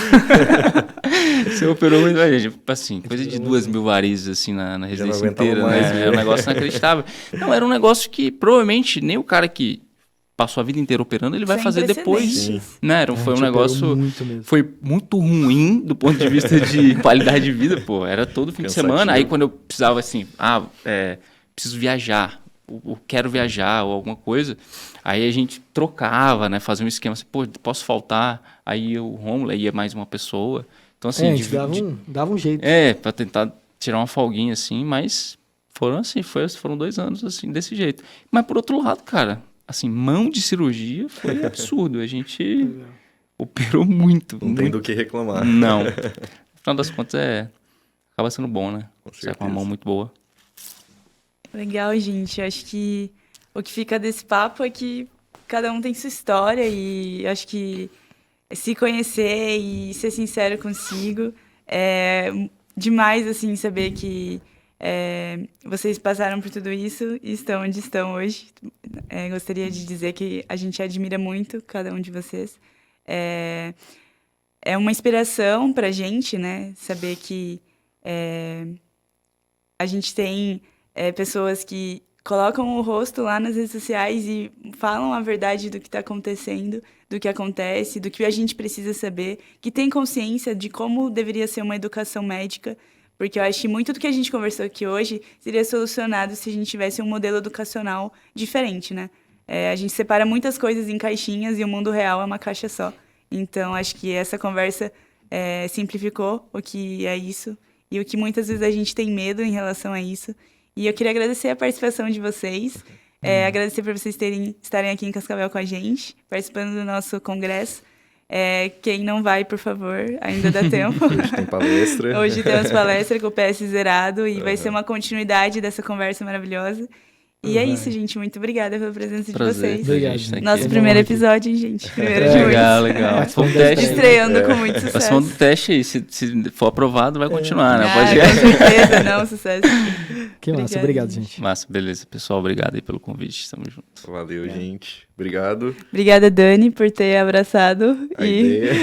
Você operou muito varizes. Tipo assim, coisa de 2.000 varizes assim na residência aguentava inteira, mais, né? né? Era um negócio inacreditável. Não, era um negócio que provavelmente nem o cara que passou a vida inteira operando, ele vai Sem fazer depois. precedentes. Né? A Foi um gente operou negócio... muito mesmo. Foi muito ruim do ponto de vista de qualidade de vida, pô. Era todo fim de Cansativo. semana. Aí quando eu precisava assim, preciso viajar, ou quero viajar, ou alguma coisa, aí a gente trocava, né? Fazia um esquema assim, pô, posso faltar? Aí o Romulo ia mais uma pessoa. Então assim, A gente dava um jeito. pra tentar tirar uma folguinha assim, mas foram assim, foram 2 anos assim, desse jeito. Mas por outro lado, cara, assim, mão de cirurgia foi absurdo. A gente operou muito. Não tem do que reclamar. Não. No final das contas, acaba sendo bom, né? Com Você é com uma certeza. mão muito boa. Legal, gente. Eu acho que o que fica desse papo é que cada um tem sua história e acho que se conhecer e ser sincero consigo é demais, assim, saber que vocês passaram por tudo isso e estão onde estão hoje. Gostaria de dizer que a gente admira muito cada um de vocês. É uma inspiração pra gente, né? Saber que a gente tem pessoas que colocam o rosto lá nas redes sociais e falam a verdade do que está acontecendo, do que acontece, do que a gente precisa saber, que tem consciência de como deveria ser uma educação médica, porque eu acho que muito do que a gente conversou aqui hoje seria solucionado se a gente tivesse um modelo educacional diferente, né? A gente separa muitas coisas em caixinhas e o mundo real é uma caixa só. Então, acho que essa conversa simplificou o que é isso e o que muitas vezes a gente tem medo em relação a isso. E eu queria agradecer a participação de vocês, agradecer por vocês estarem aqui em Cascavel com a gente, participando do nosso congresso. Quem não vai, por favor, ainda dá tempo. Hoje tem palestra. Hoje temos palestra com o PS zerado e vai ser uma continuidade dessa conversa maravilhosa. E é isso, gente. Muito obrigada pela presença de vocês. Obrigado, gente. Nosso É primeiro bom aqui. episódio, hein, gente? Primeiro de Legal, muitos. legal. Foi um Vamos teste. Estreando com muito sucesso. Participando do teste aí. Se for aprovado, vai continuar, né? Ah, Pode com certeza, não, sucesso. Que massa, Obrigada, obrigado, gente. gente. Massa, beleza. Pessoal, obrigado aí pelo convite. Tamo junto. Valeu, gente. Obrigado. Obrigada, Dani, por ter abraçado A e ideia.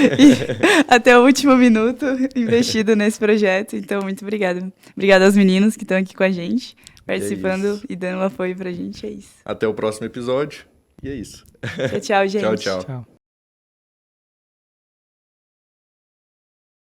até o último minuto investido nesse projeto. Então, muito obrigada. Obrigada aos meninos que estão aqui com a gente, participando isso. e dando um apoio pra gente. É isso. Até o próximo episódio. E é isso. Tchau, tchau, gente. Tchau, tchau. Tchau.